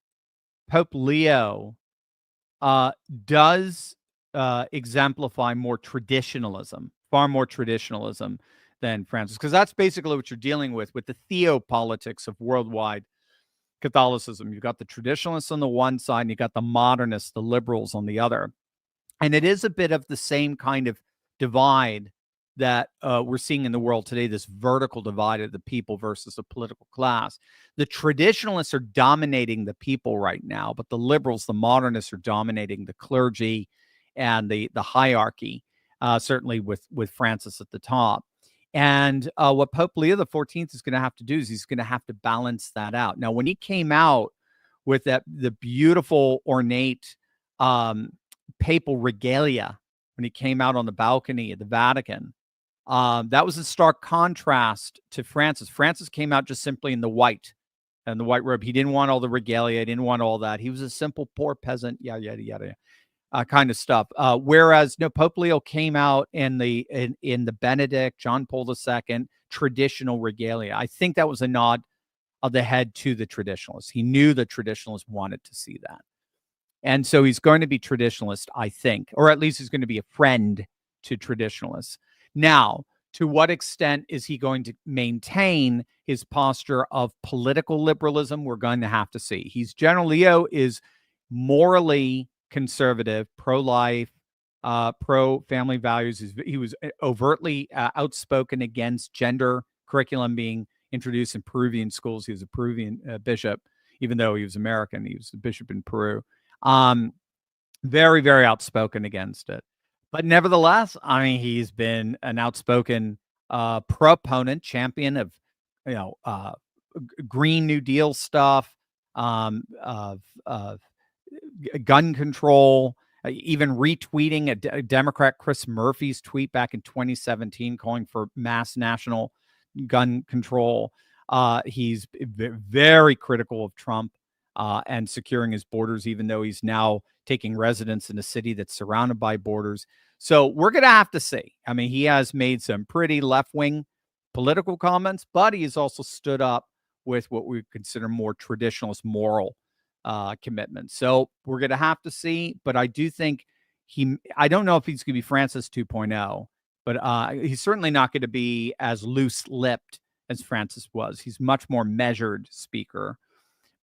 Pope Leo does exemplify more traditionalism, far more traditionalism than Francis, because that's basically what you're dealing with the theopolitics of worldwide Catholicism. You've got the traditionalists on the one side, and you've got the modernists, the liberals on the other. And it is a bit of the same kind of divide that we're seeing in the world today, this vertical divide of the people versus the political class. The traditionalists are dominating the people right now, but the liberals, the modernists, are dominating the clergy and the hierarchy, certainly with Francis at the top. And what Pope Leo XIV is going to have to do is he's going to have to balance that out. Now, when he came out with the beautiful, ornate papal regalia, when he came out on the balcony at the Vatican, that was a stark contrast to Francis. Francis came out just simply in the white and the white robe. He didn't want all the regalia. He didn't want all that. He was a simple poor peasant, yada, yada, yada. Kind of stuff. Whereas Pope Leo came out in the Benedict, John Paul II, traditional regalia. I think that was a nod of the head to the traditionalists. He knew the traditionalists wanted to see that. And so he's going to be traditionalist, I think, or at least he's going to be a friend to traditionalists. Now, to what extent is he going to maintain his posture of political liberalism? We're going to have to see. General Leo is morally conservative, pro-life, pro-family values. He was overtly outspoken against gender curriculum being introduced in Peruvian schools. He was a Peruvian bishop, even though he was American. He was a bishop in Peru. Very, very outspoken against it. But nevertheless, I mean, he's been an outspoken proponent, champion of, Green New Deal stuff, of gun control, even retweeting a Democrat Chris Murphy's tweet back in 2017 calling for mass national gun control. He's very critical of Trump and securing his borders, even though he's now taking residence in a city that's surrounded by borders. So we're going to have to see. I mean, he has made some pretty left-wing political comments, but he's also stood up with what we consider more traditionalist moral commitments. So we're going to have to see, but I do think I don't know if he's going to be Francis 2.0, but he's certainly not going to be as loose-lipped as Francis was. He's much more measured speaker,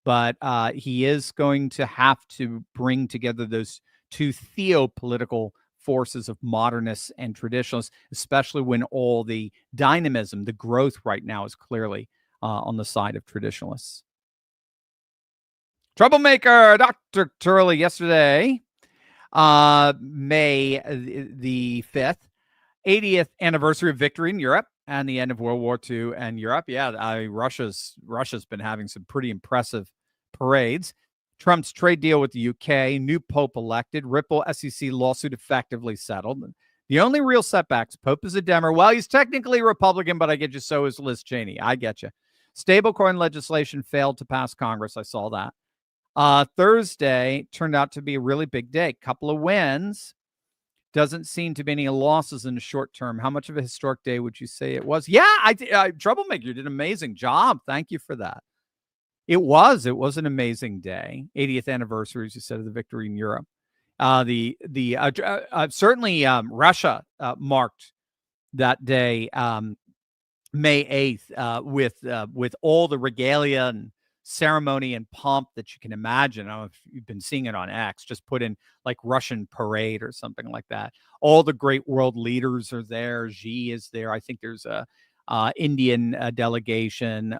but he is going to have to bring together those two theopolitical forces of modernists and traditionalists, especially when all the dynamism, the growth right now is clearly on the side of traditionalists. Troublemaker, Dr. Turley, yesterday, May the 5th, 80th anniversary of victory in Europe and the end of World War II and Europe. Yeah, Russia's been having some pretty impressive parades. Trump's trade deal with the UK, new Pope elected, Ripple SEC lawsuit effectively settled. The only real setbacks, Pope is a Democrat. Well, he's technically Republican, but I get you, so is Liz Cheney. I get you. Stablecoin legislation failed to pass Congress. I saw that. Thursday turned out to be a really big day. Couple of wins. Doesn't seem to be any losses in the short term. How much of a historic day would you say it was? Yeah, Troublemaker, you did an amazing job. Thank you for that. It was an amazing day. 80th anniversary, as you said, of the victory in Europe. Certainly Russia marked that day, May 8th, with all the regalia and ceremony and pomp that you can imagine. I don't know if you've been seeing it on X. Just put in like Russian parade or something like that. All the great world leaders are there. Xi is there. I think there's a Indian delegation.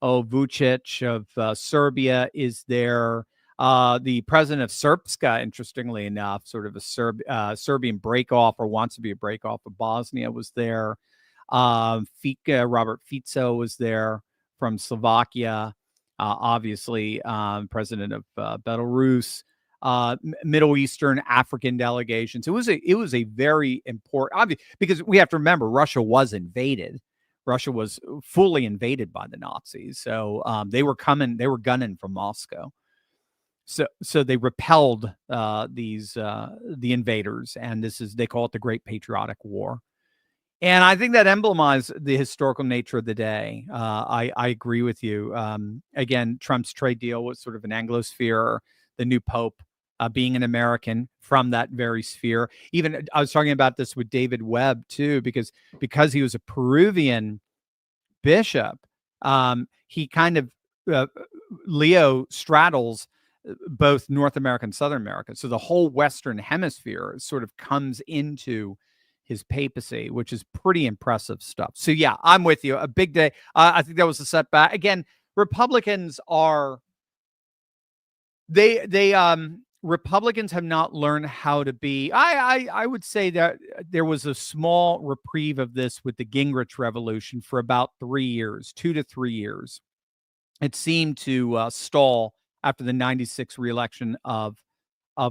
Vucic of Serbia is there. The president of Srpska, interestingly enough, sort of a Serbian breakoff, or wants to be a breakoff of Bosnia, was there. Robert Fico was there from Slovakia. Obviously, president of Belarus. Middle Eastern, African delegations. It was a very important, because we have to remember Russia was invaded. Russia was fully invaded by the Nazis. So they were gunning from Moscow. So they repelled the invaders, and they call it the Great Patriotic War. And I think that emblemizes the historical nature of the day. I agree with you. Again, Trump's trade deal was sort of an Anglosphere, the new Pope being an American from that very sphere. Even I was talking about this with David Webb too, because he was a Peruvian bishop. He kind of Leo straddles both North America and Southern America. So the whole Western hemisphere sort of comes into his papacy, which is pretty impressive stuff. So yeah, I'm with you. A big day. I think that was a setback. Again, Republicans are Republicans have not learned how to be. I would say that there was a small reprieve of this with the Gingrich revolution for about 3 years, 2 to 3 years. It seemed to stall after the 96 reelection of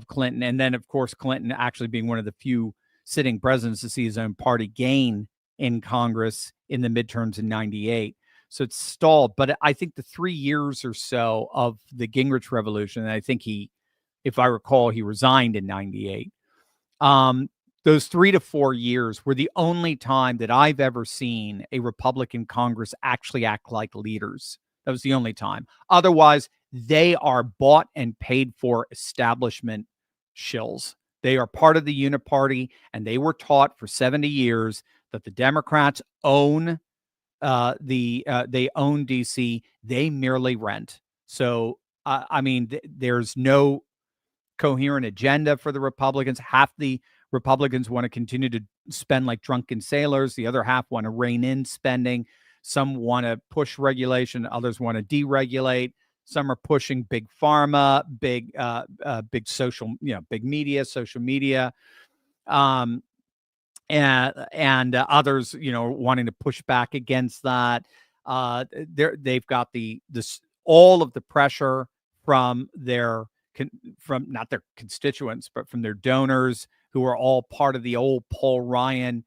Clinton. And then, of course, Clinton actually being one of the few sitting presidents to see his own party gain in Congress in the midterms in 98. So it's stalled. But I think the 3 years or so of the Gingrich revolution, and I think if I recall, he resigned in 98. Those 3 to 4 years were the only time that I've ever seen a Republican Congress actually act like leaders. That was the only time. Otherwise, they are bought and paid for establishment shills. They are part of the Uniparty, and they were taught for 70 years that the Democrats own they own DC. They merely rent. So, I mean, there's no coherent agenda for the Republicans. Half the Republicans want to continue to spend like drunken sailors. The other half want to rein in spending. Some want to push regulation. Others want to deregulate. Some are pushing big pharma, big social, big media, social media, and others, wanting to push back against that. They've got all of the pressure from not their constituents, but from their donors, who are all part of the old Paul Ryan,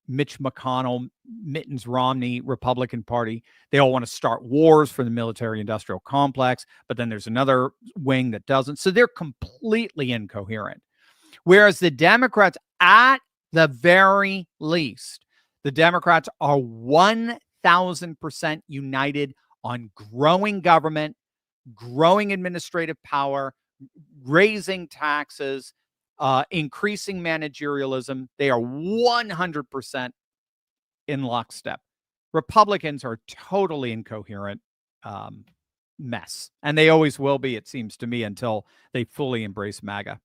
Mitch McConnell, Mittens Romney Republican Party. They all want to start wars for the military-industrial complex, but then there's another wing that doesn't. So they're completely incoherent. Whereas the Democrats, at the very least, the Democrats are 1,000% united on growing government, growing administrative power, raising taxes, increasing managerialism. They are 100% in lockstep. Republicans are totally incoherent mess, and they always will be, it seems to me, until they fully embrace MAGA.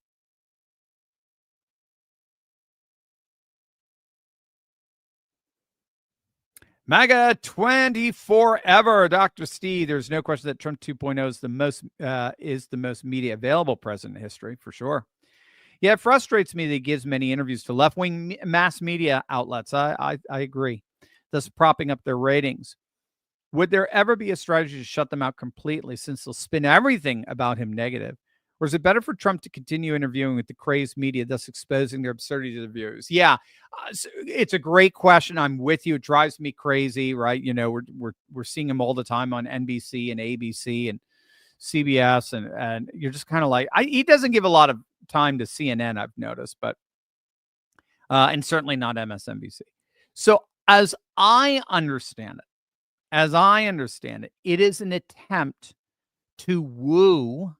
MAGA 24 ever, Dr. Steve. There's no question that Trump 2.0 is the most media available president in history, for sure. Yeah, it frustrates me that he gives many interviews to left-wing mass media outlets. I agree, thus propping up their ratings. Would there ever be a strategy to shut them out completely, since they'll spin everything about him negative? Or is it better for Trump to continue interviewing with the crazed media, thus exposing their absurdity to the viewers? Yeah, it's a great question. I'm with you. It drives me crazy, right? We're seeing him all the time on NBC and ABC and CBS, and you're just kind of like, he doesn't give a lot of time to CNN, I've noticed, but and certainly not MSNBC. So as I understand it, it is an attempt to woo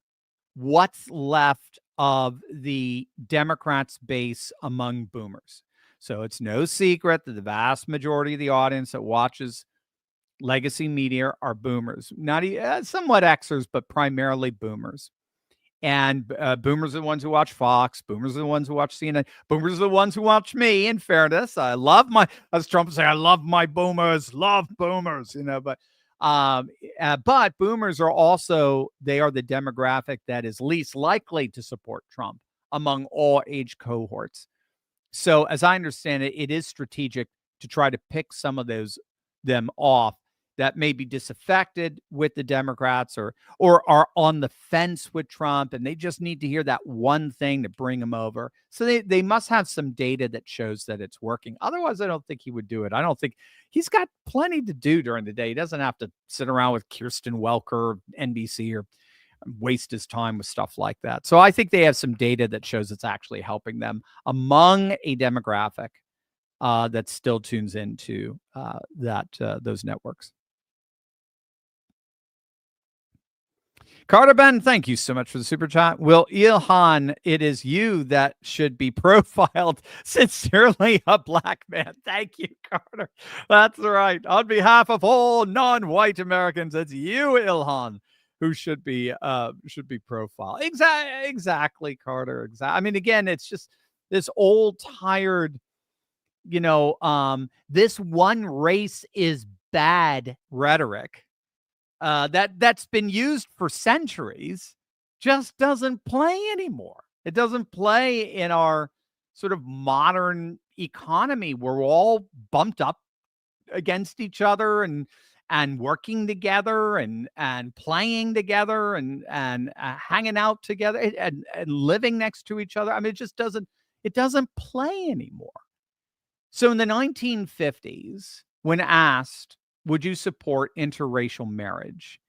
what's left of the Democrats' base among boomers. So it's no secret that the vast majority of the audience that watches legacy media are boomers, not somewhat Xers, but primarily boomers. And boomers are the ones who watch Fox. Boomers are the ones who watch CNN. Boomers are the ones who watch me, in fairness. I love as Trump would say, I love my boomers, but boomers are also, they are the demographic that is least likely to support Trump among all age cohorts. So as I understand it, it is strategic to try to pick some of them off that may be disaffected with the Democrats or are on the fence with Trump, and they just need to hear that one thing to bring them over. So they must have some data that shows that it's working. Otherwise, I don't think he would do it. I don't think he's got plenty to do during the day. He doesn't have to sit around with Kirsten Welker or NBC or waste his time with stuff like that. So I think they have some data that shows it's actually helping them among a demographic that still tunes into those networks. Carter Ben, thank you so much for the super chat. Will Ilhan, it is you that should be profiled. Sincerely, a black man. Thank you, Carter. That's right. On behalf of all non-white Americans, it's you, Ilhan, who should be profiled. Exactly, Carter. I mean, again, it's just this old, tired, this one race is bad rhetoric that's been used for centuries just doesn't play anymore. It doesn't play in our sort of modern economy. We're all bumped up against each other and working together and playing together and hanging out together and living next to each other. I mean, it doesn't play anymore. So in the 1950s, when asked, would you support interracial marriage?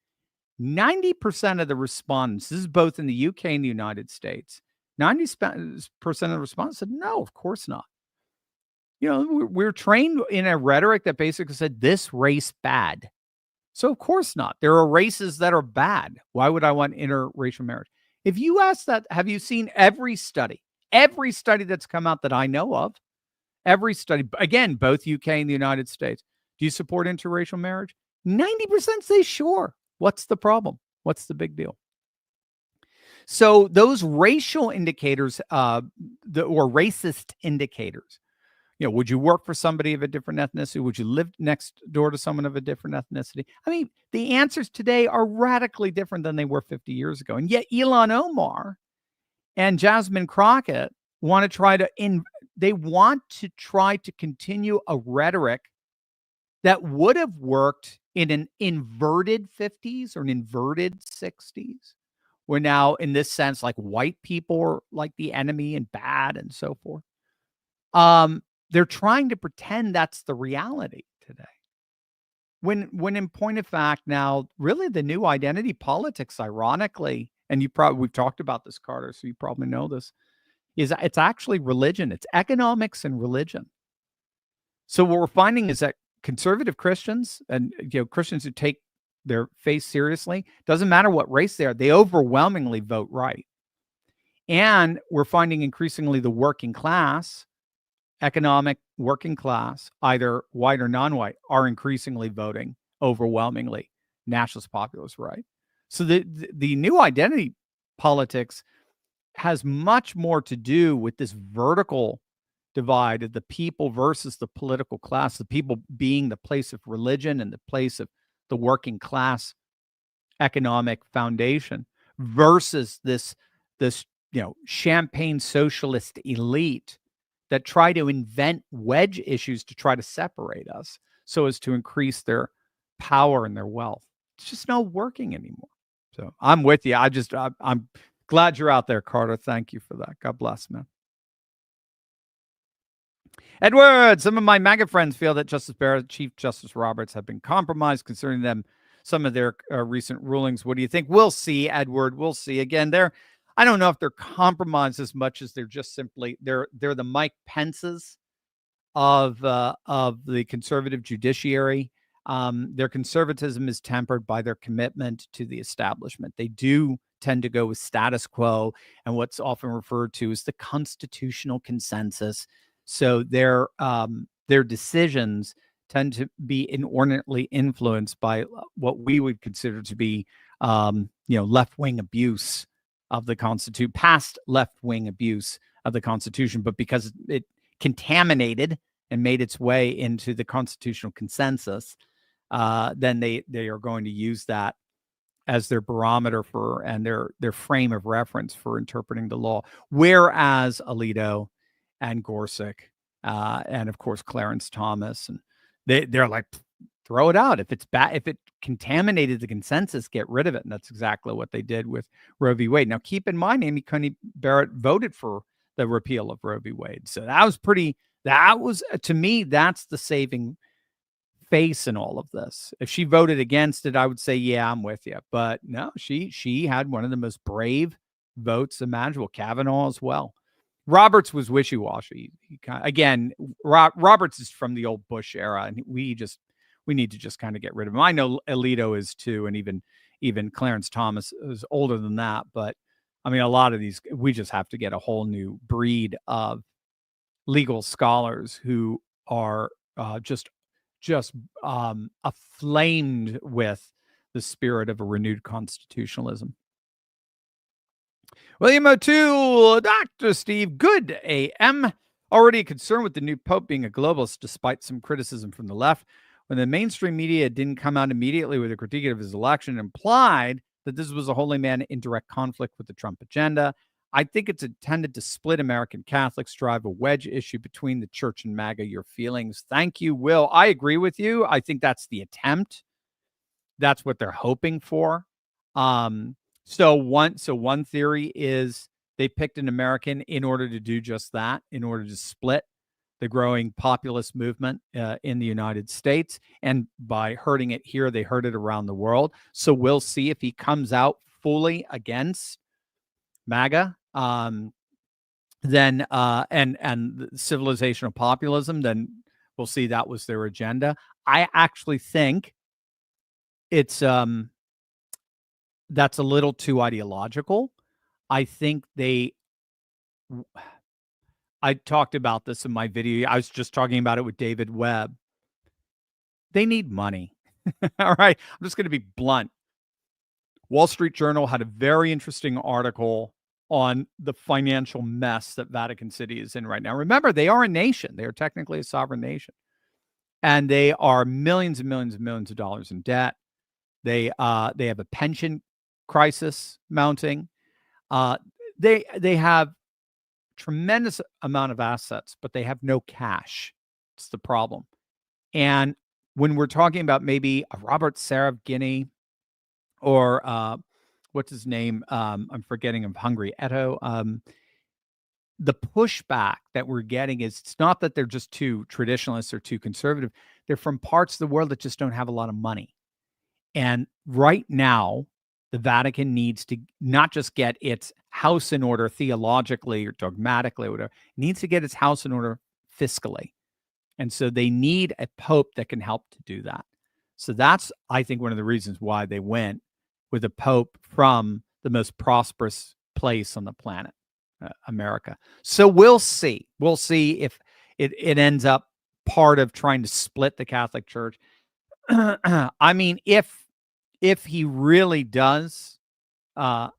90% of the respondents, this is both in the UK and the United States, 90% of the respondents said, no, of course not. We're trained in a rhetoric that basically said this race bad. So of course not. There are races that are bad. Why would I want interracial marriage? If you ask that, have you seen every study that's come out that I know of, every study, again, both UK and the United States, do you support interracial marriage? 90% say sure. What's the problem? What's the big deal? So those racial indicators, or racist indicators, would you work for somebody of a different ethnicity? Would you live next door to someone of a different ethnicity? I mean, the answers today are radically different than they were 50 years ago. And yet Ilhan Omar and Jasmine Crockett want to try to continue a rhetoric that would have worked in an inverted 50s or an inverted 60s. We're now, in this sense, like white people are like the enemy and bad and so forth. They're trying to pretend that's the reality today. When in point of fact, now, really the new identity politics, ironically, and we've talked about this, Carter, so you probably know this, is it's actually religion. It's economics and religion. So what we're finding is that conservative Christians and Christians who take their faith seriously, doesn't matter what race they are, they overwhelmingly vote right. And we're finding increasingly the working class, economic working class, either white or non-white, are increasingly voting overwhelmingly nationalist populist right. So the new identity politics has much more to do with this vertical divide of the people versus the political class, the people being the place of religion and the place of the working class economic foundation versus this champagne socialist elite that try to invent wedge issues to try to separate us so as to increase their power and their wealth. It's just not working anymore. So I'm with you. I'm glad you're out there, Carter. Thank you for that. God bless, man. Edward, some of my MAGA friends feel that Justice Barrett, Chief Justice Roberts have been compromised concerning some of their recent rulings. What do you think? We'll see, Edward. We'll see. Again, I don't know if they're compromised as much as they're just simply they're the Mike Pences of the conservative judiciary. Their conservatism is tempered by their commitment to the establishment. They do tend to go with status quo and what's often referred to as the constitutional consensus. So their decisions tend to be inordinately influenced by what we would consider to be, left-wing abuse of the Constitution, past left-wing abuse of the Constitution. But because it contaminated and made its way into the constitutional consensus, then they are going to use that as their barometer and their frame of reference for interpreting the law. Whereas Alito and Gorsuch, and of course Clarence Thomas, and they're like, throw it out. If it's bad, if it contaminated the consensus, get rid of it. And that's exactly what they did with Roe v. Wade. Now, keep in mind, Amy Coney Barrett voted for the repeal of Roe v. Wade. So to me, that's the saving face in all of this. If she voted against it, I would say, yeah, I'm with you. But no, she had one of the most brave votes imaginable. Kavanaugh as well. Roberts was wishy-washy. Roberts is from the old Bush era, and we need to just kind of get rid of him. I know Alito is too, and even even Clarence Thomas is older than that. But I mean, a lot of these, we just have to get a whole new breed of legal scholars who are just aflamed with the spirit of a renewed constitutionalism. William O'Toole, Dr. Steve, good AM. Already concerned with the new pope being a globalist, despite some criticism from the left. When the mainstream media didn't come out immediately with a critique of his election, implied that this was a holy man in direct conflict with the Trump agenda. I think it's intended to split American Catholics, drive a wedge issue between the church and MAGA. Your feelings. Thank you, Will. I agree with you. I think that's the attempt. That's what they're hoping for. So one theory is they picked an American in order to do just that, in order to split the growing populist movement in the United States. And by hurting it here, they hurt it around the world. So we'll see if he comes out fully against MAGA, then and the civilizational populism, then we'll see that was their agenda. I actually think it's that's a little too ideological. I think I talked about this in my video. I was just talking about it with David Webb. They need money. All right. I'm just going to be blunt. Wall Street Journal had a very interesting article on the financial mess that Vatican City is in right now. Remember, they are a nation. They are technically a sovereign nation. And they are millions and millions and millions of dollars in debt. They have a pension crisis mounting. They have tremendous amount of assets, but they have no cash. It's the problem. And when we're talking about maybe a Robert Sarabgini or what's his name? I'm forgetting of Hungary, Eto. The pushback that we're getting is it's not that they're just too traditionalist or too conservative. They're from parts of the world that just don't have a lot of money. And right now, the Vatican needs to not just get its house in order theologically or dogmatically or whatever, it needs to get its house in order fiscally. And so they need a pope that can help to do that. So that's, I think, one of the reasons why they went with a pope from the most prosperous place on the planet, America. So we'll see. We'll see if it ends up part of trying to split the Catholic Church. I mean, if he really does, act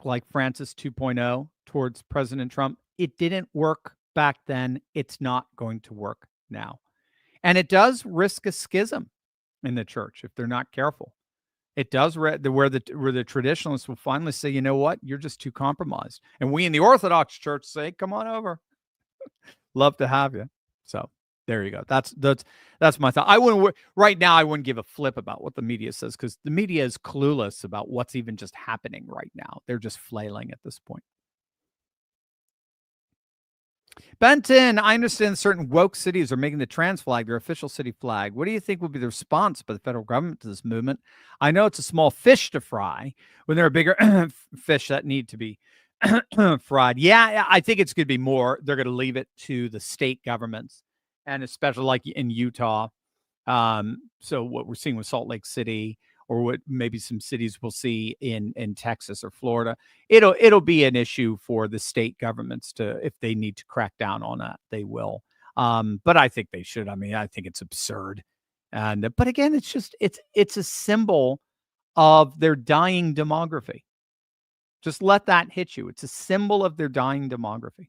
like Francis 2.0 towards President Trump, it didn't work back then. It's not going to work now. And it does risk a schism in the church if they're not careful. It does where the traditionalists will finally say, you know what, you're just too compromised. And we in the Orthodox Church say, come on over. Love to have you. So there you go. That's my thought. Right now, I wouldn't give a flip about what the media says because the media is clueless about what's even just happening right now. They're just flailing at this point. Benton, I understand certain woke cities are making the trans flag their official city flag. What do you think will be the response by the federal government to this movement? I know it's a small fish to fry when there are bigger fish that need to be fried. Yeah, I think it's going to be more. They're going to leave it to the state governments, and especially like in Utah. So what we're seeing with Salt Lake City, or what maybe some cities we'll see in Texas or Florida, it'll be an issue for the state governments to, if they need to crack down on that, they will. But I think they should. I mean, I think it's absurd. But again, it's a symbol of their dying demography. Just let that hit you. It's a symbol of their dying demography.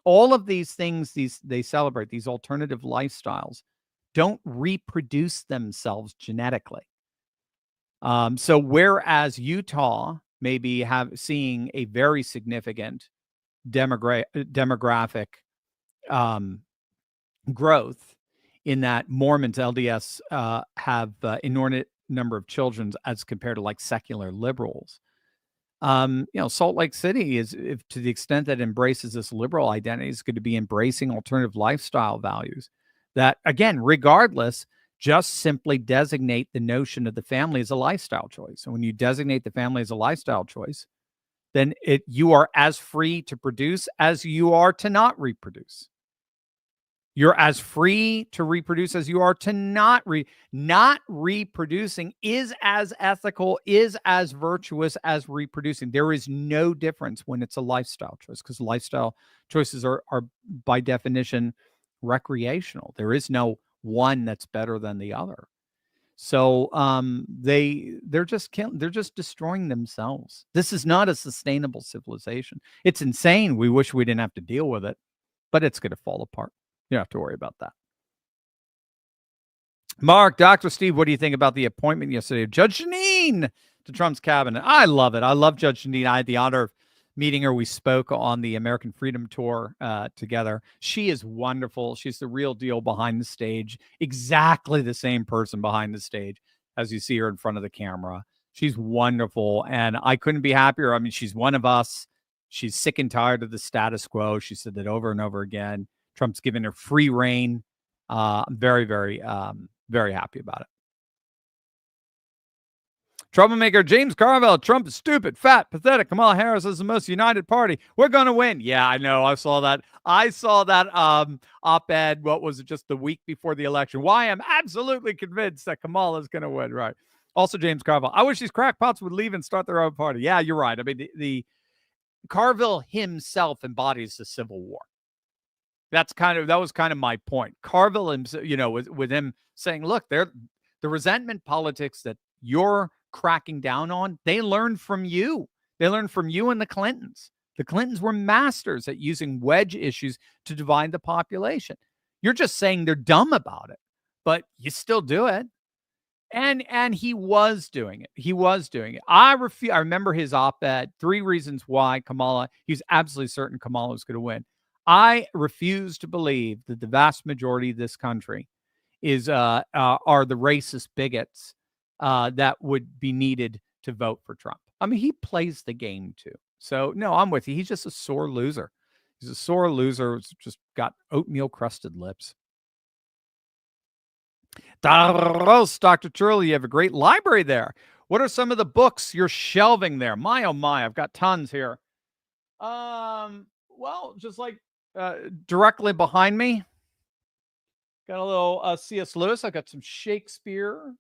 All of these things they celebrate, these alternative lifestyles, don't reproduce themselves genetically. So whereas Utah may be seeing a very significant demographic growth in that Mormons, LDS, have inordinate number of children as compared to like secular liberals. Salt Lake City is, if to the extent that it embraces this liberal identity, is going to be embracing alternative lifestyle values that, again, regardless, just simply designate the notion of the family as a lifestyle choice. And when you designate the family as a lifestyle choice, then you are as free to produce as you are to not reproduce. You're as free to reproduce as you are to not reproducing is as ethical, is as virtuous as reproducing. There is no difference when it's a lifestyle choice, because lifestyle choices are by definition recreational. There is no one that's better than the other. So they're just destroying themselves. This is not a sustainable civilization. It's insane. We wish we didn't have to deal with it, but it's going to fall apart. You don't have to worry about that. Mark, Dr. Steve, what do you think about the appointment yesterday of Judge Jeanine to Trump's cabinet? I love it. I love Judge Jeanine. I had the honor of meeting her. We spoke on the American Freedom Tour together. She is wonderful. She's the real deal behind the stage. Exactly the same person behind the stage as you see her in front of the camera. She's wonderful, and I couldn't be happier. I mean, she's one of us. She's sick and tired of the status quo. She said that over and over again. Trump's given her free reign. I'm very, very, very happy about it. Troublemaker James Carville, Trump is stupid, fat, pathetic. Kamala Harris is the most united party. We're going to win. Yeah, I know. I saw that. Op-ed, what was it, just the week before the election. Why I'm absolutely convinced that Kamala is going to win. Right. Also, James Carville, I wish these crackpots would leave and start their own party. Yeah, you're right. I mean, the Carville himself embodies the Civil War. That was kind of my point. Carville, with him saying, look, the resentment politics that you're cracking down on, they learned from you. They learned from you and the Clintons. The Clintons were masters at using wedge issues to divide the population. You're just saying they're dumb about it, but you still do it. And he was doing it. He was doing it. I remember his op-ed, 3 reasons why he's absolutely certain Kamala was going to win. I refuse to believe that the vast majority of this country are the racist bigots that would be needed to vote for Trump. I mean, he plays the game too. So no, I'm with you. He's just a sore loser. He's a sore loser who's just got oatmeal crusted lips. Dr. Turley, you have a great library there. What are some of the books you're shelving there? My, oh my, I've got tons here. Well, just like directly behind me, got a little C.S. Lewis. I've got some Shakespeare.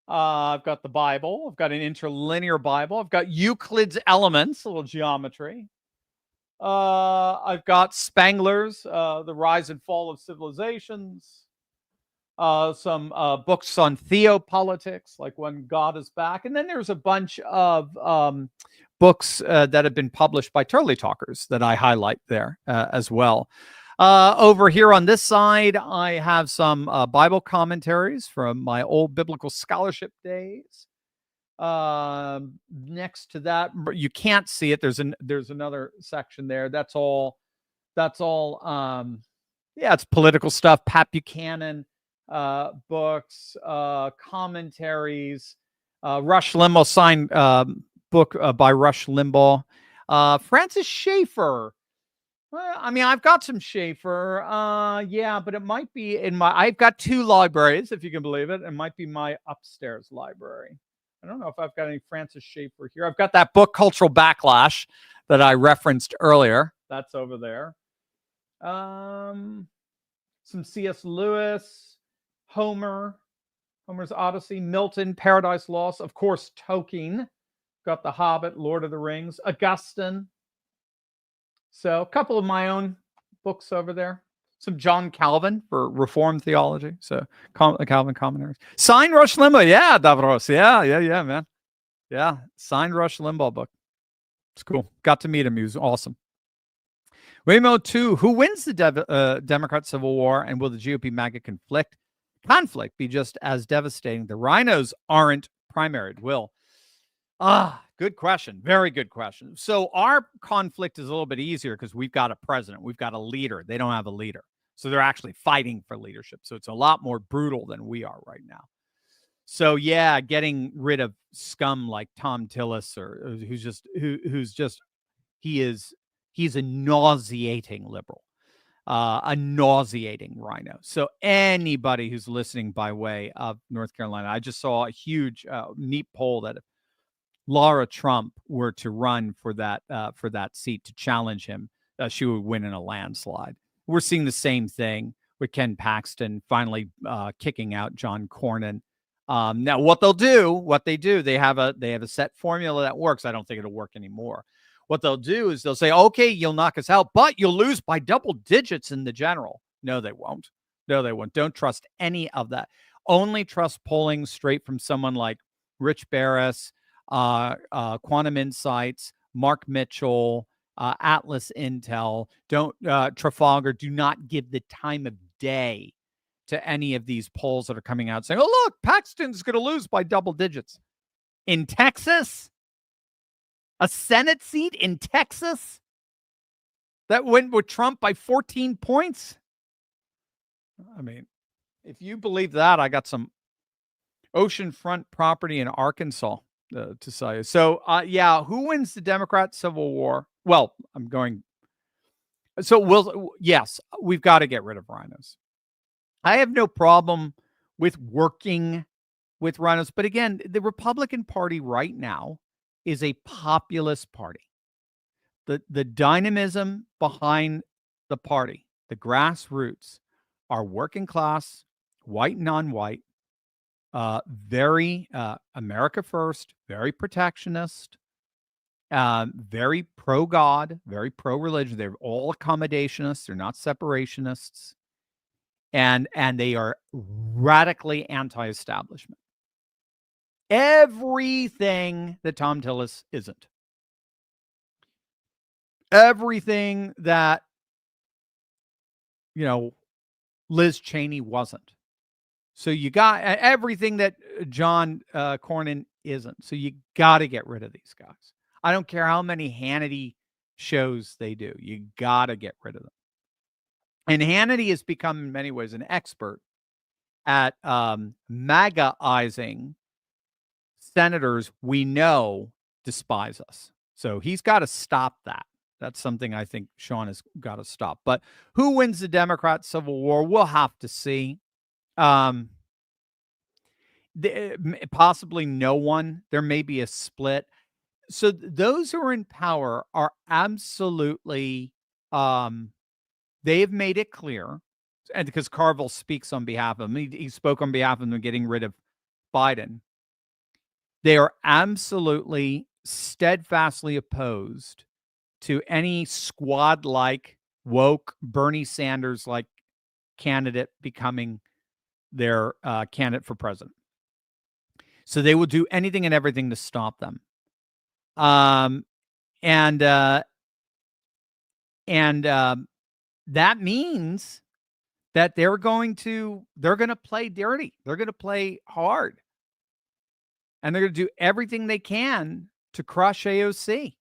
I've got the Bible. I've got an interlinear Bible. I've got Euclid's Elements, a little geometry. I've got Spangler's The Rise and Fall of Civilizations. Some books on theopolitics, like When God is Back. And then there's a bunch of books that have been published by Turley Talkers that I highlight there as well. Over here on this side, I have some Bible commentaries from my old biblical scholarship days. Next to that, you can't see it. There's another section there. That's all. Yeah, it's political stuff. Pat Buchanan books, commentaries, Rush Limbaugh signed book by Rush Limbaugh, Francis Schaeffer. I mean, I've got some Schaeffer. Yeah, but it might be I've got 2 libraries, if you can believe it. It might be my upstairs library. I don't know if I've got any Francis Schaeffer here. I've got that book, Cultural Backlash, that I referenced earlier. That's over there. Some C.S. Lewis, Homer's Odyssey, Milton, Paradise Lost, of course, Tolkien. Got The Hobbit, Lord of the Rings, Augustine. So a couple of my own books over there. Some John Calvin for Reformed theology. So Calvin commentaries. Signed Rush Limbaugh. Yeah, Davros. Yeah, man. Yeah, signed Rush Limbaugh book. It's cool. Got to meet him. He was awesome. Waymo 2. Who wins the Democrat Civil War, and will the GOP MAGA conflict be just as devastating? The rhinos aren't primaried. Will. Good question. Very good question. So our conflict is a little bit easier because we've got a president. We've got a leader. They don't have a leader. So they're actually fighting for leadership. So it's a lot more brutal than we are right now. So yeah, getting rid of scum like Tom Tillis, or he's a nauseating liberal, a nauseating rhino. So anybody who's listening by way of North Carolina, I just saw a huge, neat poll that if Laura Trump were to run for that seat to challenge him, she would win in a landslide. We're seeing the same thing Ken Paxton finally kicking out John Cornyn. Now, what they do, they have a set formula that works. I don't think it'll work anymore. What they'll do is they'll say, okay, you'll knock us out, but you'll lose by double digits in the general. No, they won't. No, they won't. Don't trust any of that. Only trust polling straight from someone like Rich Barris, Quantum Insights, Mark Mitchell, Atlas Intel. Don't Trafalgar. Do not give the time of day to any of these polls that are coming out saying, oh, look, Paxton's going to lose by double digits. In Texas? A Senate seat in Texas that went with Trump by 14 points? I mean, if you believe that, I got some oceanfront property in Arkansas to sell you. So, yeah, who wins the Democrat Civil War? Well, yes, we've got to get rid of rhinos. I have no problem with working with rhinos. But again, the Republican Party right now is a populist party. The dynamism behind the party, the grassroots, are working class, white and non-white, very America first, very protectionist, very pro-God, very pro-religion. They're all accommodationists. They're not separationists. And they are radically anti-establishment. Everything that Tom Tillis isn't. Everything that, Liz Cheney wasn't. So you got everything that John Cornyn isn't. So you got to get rid of these guys. I don't care how many Hannity shows they do. You got to get rid of them. And Hannity has become, in many ways, an expert at MAGA-izing senators we know despise us. So he's got to stop that. That's something I think Sean has got to stop. But who wins the Democrat Civil War? We'll have to see. Possibly no one. There may be a split. So those who are in power are absolutely, they've made it clear, and because Carville speaks on behalf of them, he spoke on behalf of them getting rid of Biden. They are absolutely steadfastly opposed to any squad-like, woke, Bernie Sanders-like candidate becoming their candidate for president. So they will do anything and everything to stop them. That means that they're going to play dirty. They're going to play hard. And they're going to do everything they can to crush AOC.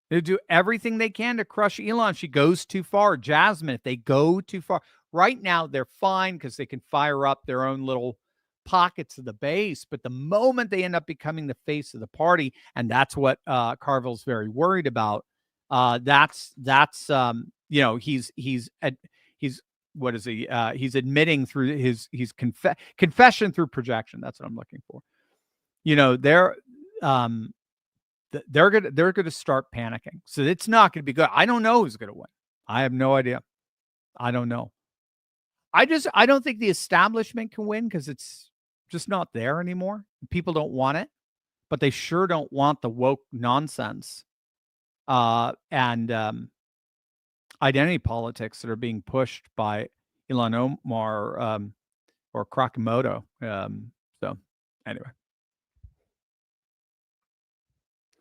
They'll do everything they can to crush Elon if she goes too far. Jasmine, if they go too far. Right now, they're fine because they can fire up their own little pockets of the base. But the moment they end up becoming the face of the party, and that's what Carville's very worried about, he's what is he? He's admitting through his confession through projection. That's what I'm looking for. They're going to start panicking. So it's not going to be good. I don't know who's going to win. I have no idea. I don't know. I don't think the establishment can win because it's just not there anymore. People don't want it, but they sure don't want the woke nonsense and identity politics that are being pushed by Ilhan Omar or Krakimoto. So anyway.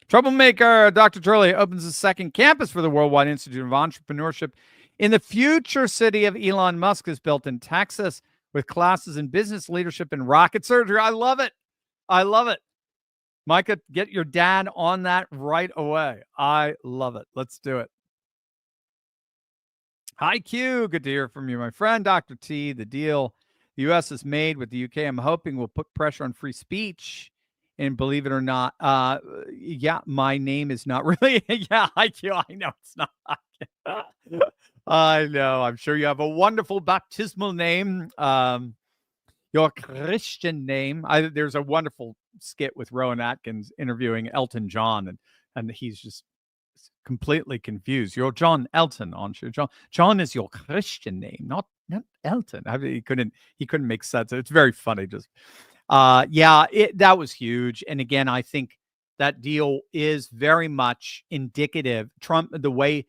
Troublemaker Dr. Turley opens a second campus for the Worldwide Institute of Entrepreneurship in the future city of Elon Musk, is built in Texas with classes in business leadership and rocket surgery. I love it. I love it. Micah, get your dad on that right away. I love it. Let's do it. Hi, Q. Good to hear from you, my friend. Dr. T, the deal the U.S. has made with the UK, I'm hoping will put pressure on free speech. And believe it or not, yeah, my name is not really, yeah, IQ. I know it's not. I know. I'm sure you have a wonderful baptismal name, your Christian name. There's a wonderful skit with Rowan Atkins interviewing Elton John, and he's just completely confused. You're John Elton, aren't you? John is your Christian name, not not Elton. I mean, he couldn't make sense. It's very funny. Just, that was huge. And again, I think that deal is very much indicative the way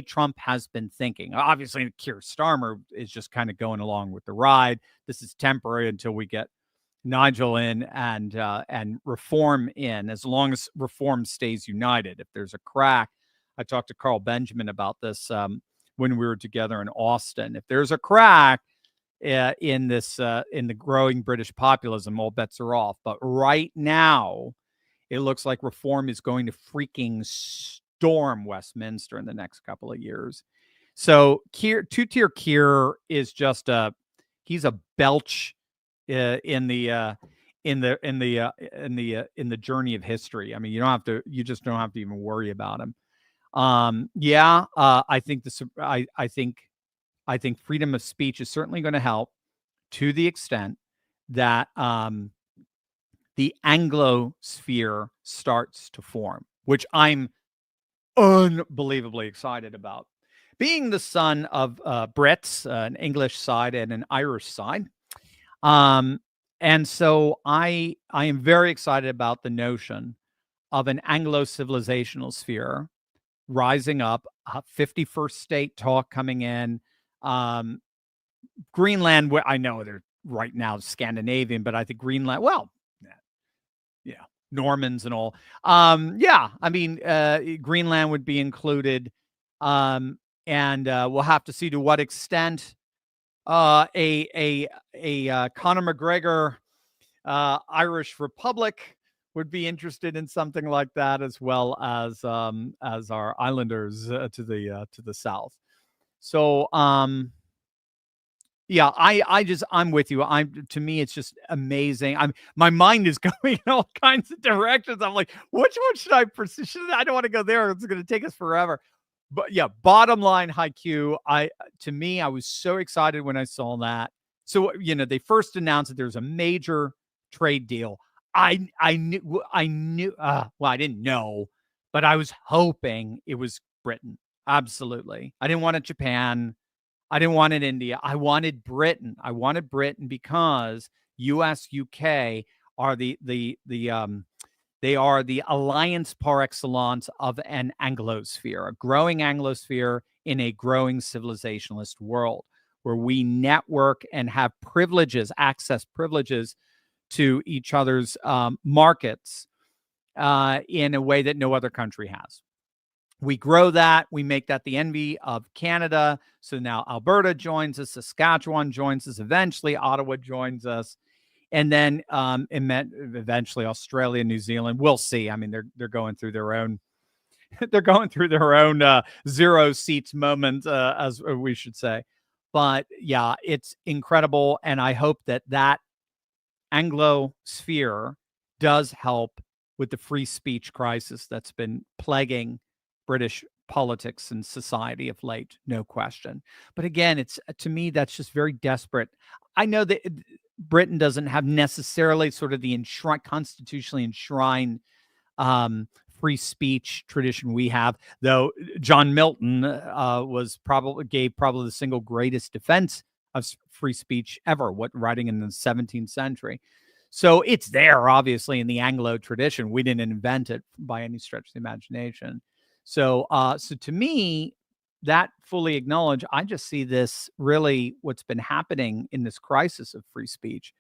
Trump has been thinking. Obviously, Keir Starmer is just kind of going along with the ride. This is temporary until we get Nigel in and reform in, as long as reform stays united. If there's a crack, I talked to Carl Benjamin about this when we were together in Austin. If there's a crack in the growing British populism, all bets are off. But right now, it looks like reform is going to freaking storm Westminster in the next couple of years. So two-tier Keir is just he's a belch in the journey of history. I mean, you just don't have to even worry about him. I think freedom of speech is certainly going to help, to the extent that the Anglosphere starts to form, which I'm unbelievably excited about. Being the son of Brits, an English side and an Irish side, and so I am very excited about the notion of an Anglo-civilizational sphere rising up, 51st state talk coming in. Greenland, where I know they're right now Scandinavian, but I think Greenland, well, yeah, Normans and all. I mean, Greenland would be included. And we'll have to see to what extent a Conor McGregor Irish Republic would be interested in something like that, as well as our islanders to the south. So I'm with you. To me, it's just amazing. My mind is going in all kinds of directions. I'm like, which one should I pursue? I don't want to go there. It's going to take us forever. But yeah, bottom line, Haiku, I was so excited when I saw that. So, they first announced that there's a major trade deal. I knew, well, I didn't know, but I was hoping it was Britain. Absolutely. I didn't want it Japan. I didn't want it India. I wanted Britain. I wanted Britain because US, UK are they are the alliance par excellence of an Anglosphere, a growing Anglosphere in a growing civilizationalist world, where we network and have access privileges to each other's markets in a way that no other country has. We grow that. We make that the envy of Canada. So now Alberta joins us, Saskatchewan joins us, eventually Ottawa joins us. And then eventually Australia, New Zealand. We'll see. I mean, they're going through their own zero seats moment, as we should say. But yeah, it's incredible, and I hope that Anglosphere does help with the free speech crisis that's been plaguing British politics and society of late, no question. But again, to me, that's just very desperate. I know that Britain doesn't have necessarily sort of the constitutionally enshrined free speech tradition we have, though John Milton gave probably the single greatest defense of free speech ever, writing in the 17th century. So it's there, obviously, in the Anglo tradition. We didn't invent it by any stretch of the imagination. So to me, that fully acknowledged, I just see this really what's been happening in this crisis of free speech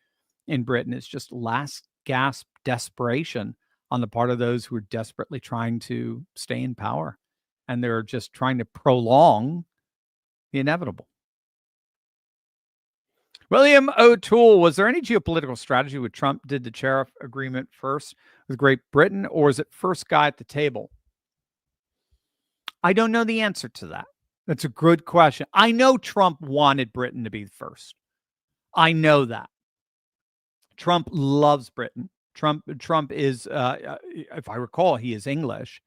in Britain is just last gasp desperation on the part of those who are desperately trying to stay in power. And they're just trying to prolong the inevitable. William O'Toole, was there any geopolitical strategy when Trump did the tariff agreement first with Great Britain, or is it first guy at the table? I don't know the answer to that. That's a good question. I know Trump wanted Britain to be first. I know that. Trump loves Britain. Trump is, if I recall, he is English,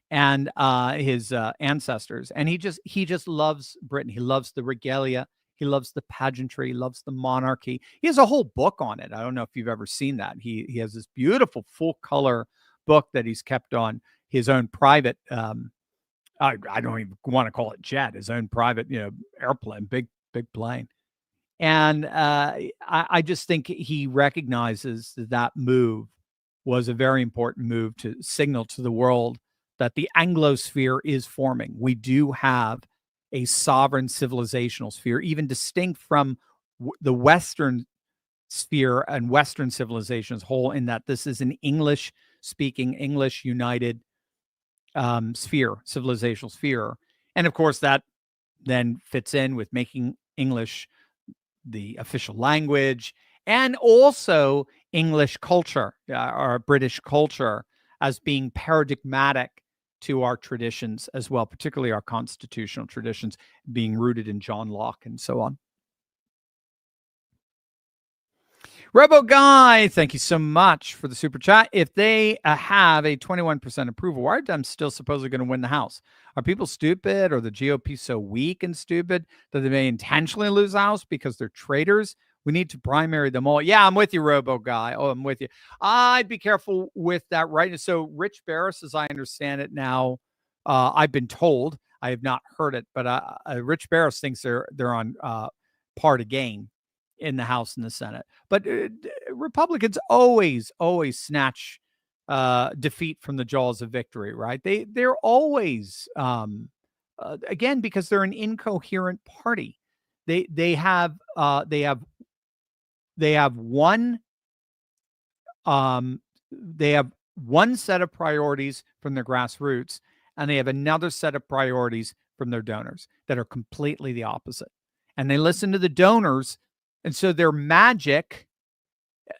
and his ancestors, and he just loves Britain. He loves the regalia. He loves the pageantry. He loves the monarchy. He has a whole book on it. I don't know if you've ever seen that. He has this beautiful full color book that he's kept on his own private. I don't even want to call it jet. His own private, airplane, big big plane. And I just think he recognizes that move was a very important move to signal to the world that the Anglosphere is forming. We do have a sovereign civilizational sphere, even distinct from the Western sphere and Western civilization as a whole, in that this is an English-speaking, English-united sphere, civilizational sphere. And of course, that then fits in with making English the official language, and also English culture, or British culture, as being paradigmatic to our traditions as well, particularly our constitutional traditions, being rooted in John Locke and so on. Robo Guy, thank you so much for the super chat. If they have a 21% approval, why are Dems still supposedly going to win the House? Are people stupid, or the GOP so weak and stupid that they may intentionally lose the House because they're traitors? We need to primary them all. Yeah, I'm with you, Robo Guy. Oh, I'm with you. I'd be careful with that, right? So Rich Barris, as I understand it now, I've been told, I have not heard it, but Rich Barris thinks they're on par to gain in the House and the Senate. But Republicans always snatch defeat from the jaws of victory, right? They're always, again, because they're an incoherent party. They have one set of priorities from their grassroots, and they have another set of priorities from their donors that are completely the opposite. And they listen to the donors. And so their magic,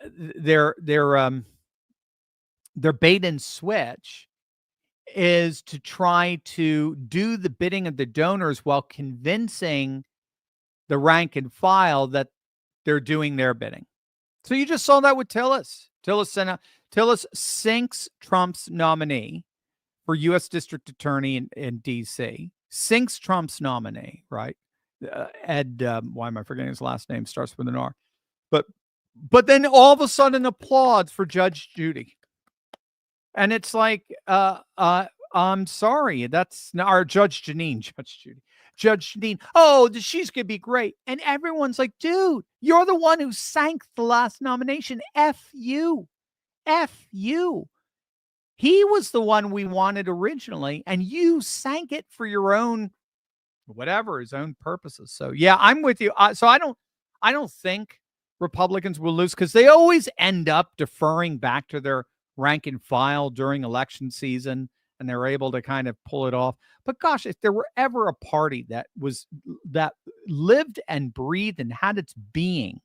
their bait and switch is to try to do the bidding of the donors while convincing the rank and file that they're doing their bidding. So you just saw that with Tillis. Tillis sinks Trump's nominee for U.S. District Attorney in D.C. Sinks Trump's nominee, right? Ed, why am I forgetting his last name? Starts with an R. But then all of a sudden applauds for Judge Judy. And it's like, I'm sorry, that's not our Judge Janine, Judge Judy. Judge Janine, oh, she's going to be great. And everyone's like, dude, you're the one who sank the last nomination. F you. F you. He was the one we wanted originally, and you sank it for your own whatever, his own purposes. So yeah, I'm with you. So I don't think Republicans will lose, because they always end up deferring back to their rank and file during election season, and they're able to kind of pull it off. But gosh, if there were ever a party that lived and breathed and had its being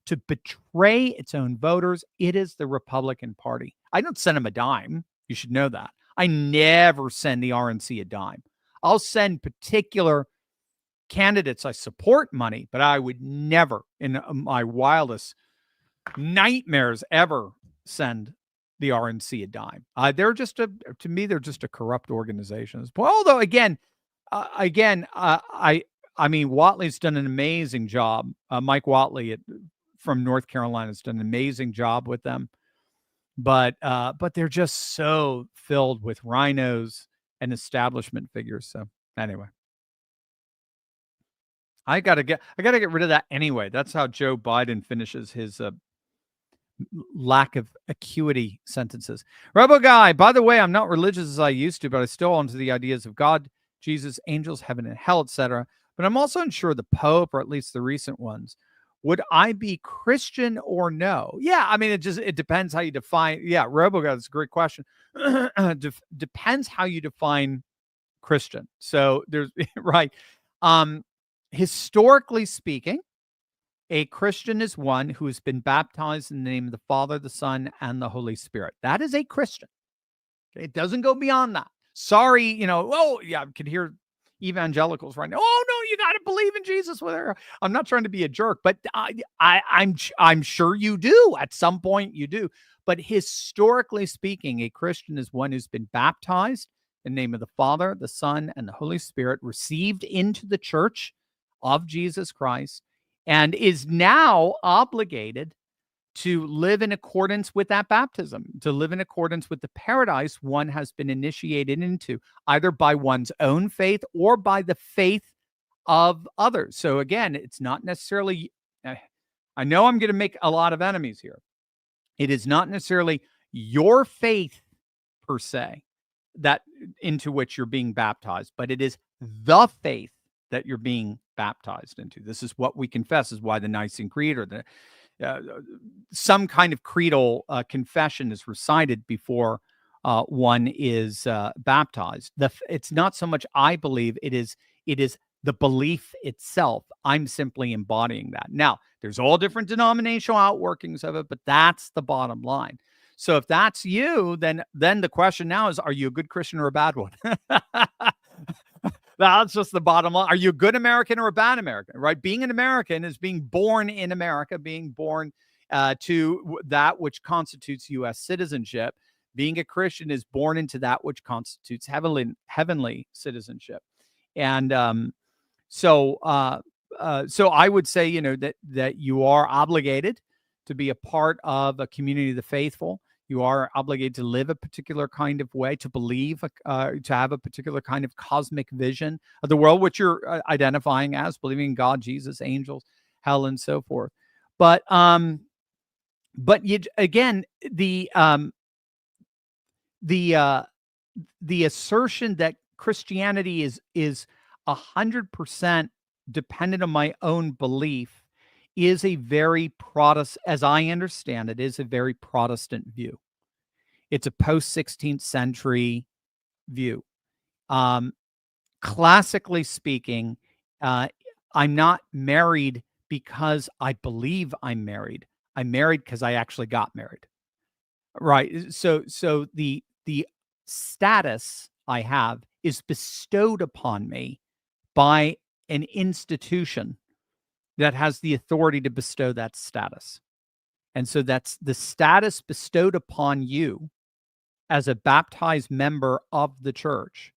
to betray its own voters, it is the Republican Party. I don't send them a dime. You should know that. I never send the RNC a dime. I'll send particular candidates I support money, but I would never, in my wildest nightmares, ever send the RNC a dime. They're just to me, they're just a corrupt organization. Well, although I mean, Watley's done an amazing job. Mike Watley from North Carolina has done an amazing job with them, but they're just so filled with rhinos and establishment figures. So anyway, I gotta get rid of that anyway. That's how Joe Biden finishes his lack of acuity sentences. Robo Guy, by the way, I'm not religious as I used to, but I still hold to the ideas of God, Jesus, angels, heaven and hell, etc. But I'm also unsure the Pope, or at least the recent ones. Would I be Christian or no? Yeah, I mean, it depends how you define. Yeah, Robo Guy, that's a great question. Depends how you define Christian. So there's right. Historically speaking, a Christian is one who has been baptized in the name of the Father, the Son, and the Holy Spirit. That is a Christian. Okay? It doesn't go beyond that. Sorry, oh yeah, I can hear evangelicals right now. Oh no, you got to believe in Jesus with her. I'm not trying to be a jerk, but I'm sure you do. At some point you do. But historically speaking, a Christian is one who's been baptized in the name of the Father, the Son, and the Holy Spirit, received into the church of Jesus Christ, and is now obligated to live in accordance with that baptism, to live in accordance with the paradise one has been initiated into, either by one's own faith or by the faith of others. So again, it's not necessarily, I know I'm going to make a lot of enemies here. It is not necessarily your faith per se that into which you're being baptized, but it is the faith that you're being baptized into. This is what we confess, is why the Nicene Creed or the some kind of creedal confession is recited before one is baptized. It's not so much I believe, it is the belief itself. I'm simply embodying that. Now, there's all different denominational outworkings of it, but that's the bottom line. So if that's you, then the question now is, are you a good Christian or a bad one? That's just the bottom line. Are you a good American or a bad American, right? Being an American is being born in America, being born to that which constitutes U.S. citizenship. Being a Christian is born into that which constitutes heavenly citizenship. And so I would say, that you are obligated to be a part of a community of the faithful. You are obligated to live a particular kind of way, to believe, to have a particular kind of cosmic vision of the world, which you're identifying as believing in God, Jesus, angels, hell, and so forth. But you, again, the assertion that Christianity is 100% dependent on my own belief is a very Protestant, as I understand it, is a very Protestant view. It's a post-16th century view. Classically speaking, I'm not married because I believe I'm married. I'm married because I actually got married. Right. So the status I have is bestowed upon me by an institution that has the authority to bestow that status. And so that's the status bestowed upon you as a baptized member of the church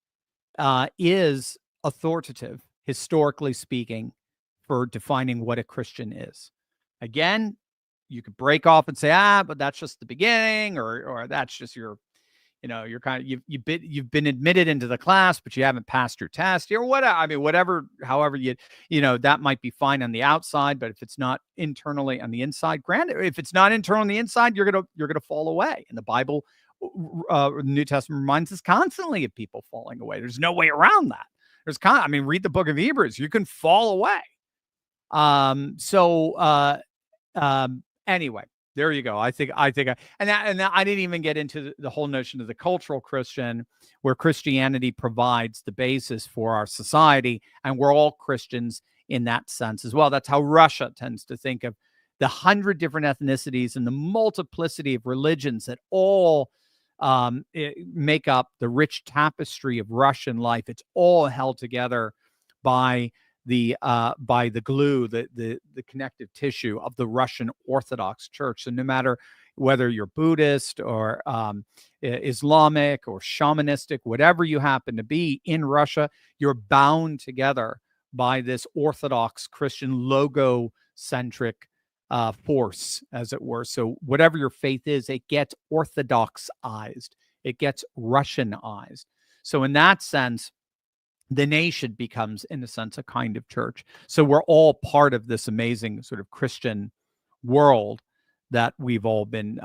is authoritative, historically speaking, for defining what a Christian is. Again, you could break off and say, but that's just the beginning, or that's just your, you're kind of, you've been admitted into the class, but you haven't passed your test, or whatever. I mean, whatever, however that might be fine on the outside, but if it's not internally on the inside, granted, if it's not internal on the inside, you're gonna fall away. And the Bible, the New Testament reminds us constantly of people falling away. There's no way around that. Read the book of Hebrews. You can fall away. Anyway, there you go. I think, I didn't even get into the whole notion of the cultural Christian, where Christianity provides the basis for our society, and we're all Christians in that sense as well. That's how Russia tends to think of the 100 different ethnicities and the multiplicity of religions that all make up the rich tapestry of Russian life. It's all held together by the glue, the connective tissue of the Russian Orthodox Church. So no matter whether you're Buddhist or Islamic or shamanistic, whatever you happen to be in Russia, you're bound together by this Orthodox Christian logo-centric force, as it were. So whatever your faith is, it gets Orthodoxized. It gets Russianized. So in that sense, the nation becomes, in a sense, a kind of church. So we're all part of this amazing sort of Christian world that we've all been,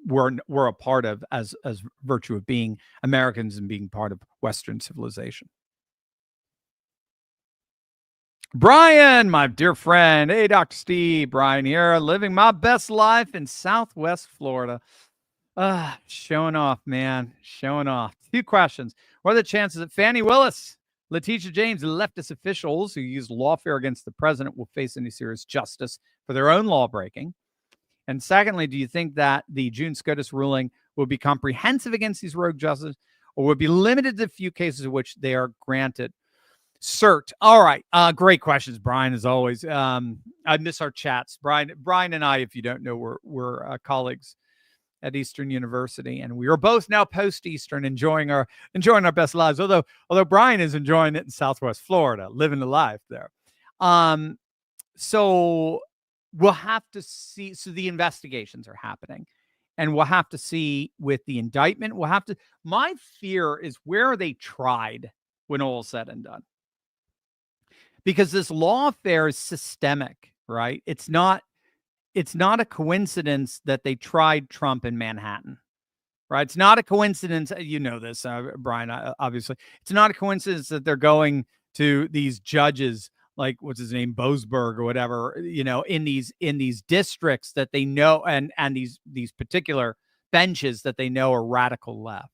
we're a part of as virtue of being Americans and being part of Western civilization. Brian, my dear friend. Hey, Dr. Steve, Brian here, living my best life in Southwest Florida. Showing off, man, showing off. 2 questions. What are the chances that Fannie Willis, Letitia James, and leftist officials who used lawfare against the president will face any serious justice for their own law breaking? And secondly, do you think that the June SCOTUS ruling will be comprehensive against these rogue justices, or will be limited to the few cases in which they are granted cert? All right. Great questions, Brian, as always. I miss our chats. Brian and I, if you don't know, we're colleagues at Eastern University, and we are both now post-Eastern, enjoying our best lives. Although Brian is enjoying it in Southwest Florida, living the life there. So we'll have to see. So the investigations are happening, and we'll have to see with the indictment. My fear is, where are they tried when all is said and done? because this lawfare is systemic, right? It's not a coincidence that they tried Trump in Manhattan, right? It's not a coincidence. You know this, Brian, obviously. It's not a coincidence that they're going to these judges like, what's his name, Boasberg or whatever, in these districts that they know, and these particular benches that they know are radical left.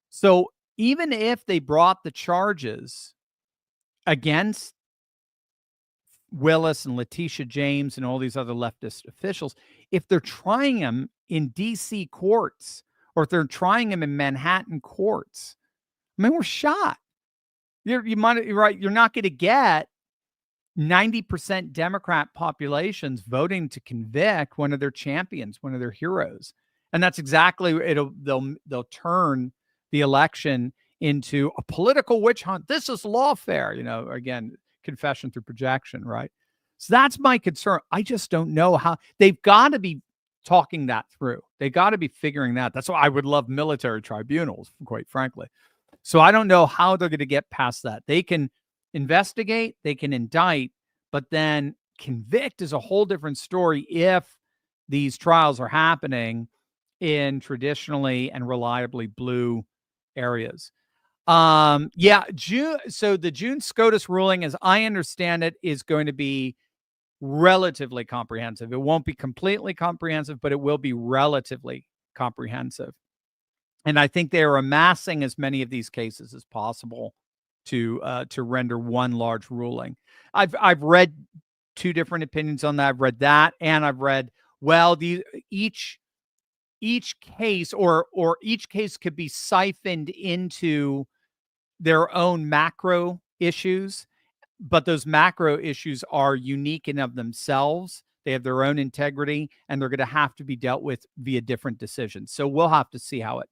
So even if they brought the charges against Willis and Letitia James and all these other leftist officials, if they're trying them in DC courts, or if they're trying them in Manhattan courts, I mean, we're shot. You're right. You're not going to get 90% Democrat populations voting to convict one of their champions, one of their heroes. And that's exactly they'll turn the election into a political witch hunt. This is lawfare, again, confession through projection, right? So that's my concern. I just don't know how. They've got to be talking that through. They got to be figuring that. That's why I would love military tribunals, quite frankly. So I don't know how they're going to get past that. They can investigate, they can indict, but then convict is a whole different story if these trials are happening in traditionally and reliably blue areas. So the June SCOTUS ruling, as I understand it, is going to be relatively comprehensive. It won't be completely comprehensive, but it will be relatively comprehensive. And I think they are amassing as many of these cases as possible to render one large ruling. I've read two different opinions on that. I've read that, and I've read, well, each case or each case could be siphoned into their own macro issues, but those macro issues are unique in of themselves. They have their own integrity, and they're going to have to be dealt with via different decisions. So we'll have to see how it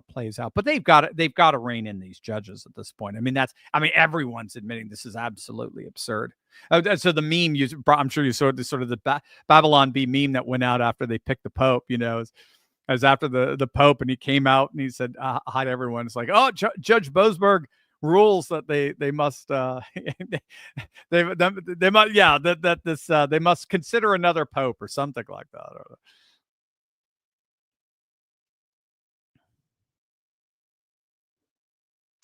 plays out. But they've got to rein in these judges at this point. I mean, everyone's admitting this is absolutely absurd. So the meme, I'm sure you saw the Babylon Bee meme that went out after they picked the Pope, as after the Pope, and he came out and he said, hi to everyone. It's like, oh, Judge Boasberg rules that they must they must consider another Pope or something like that.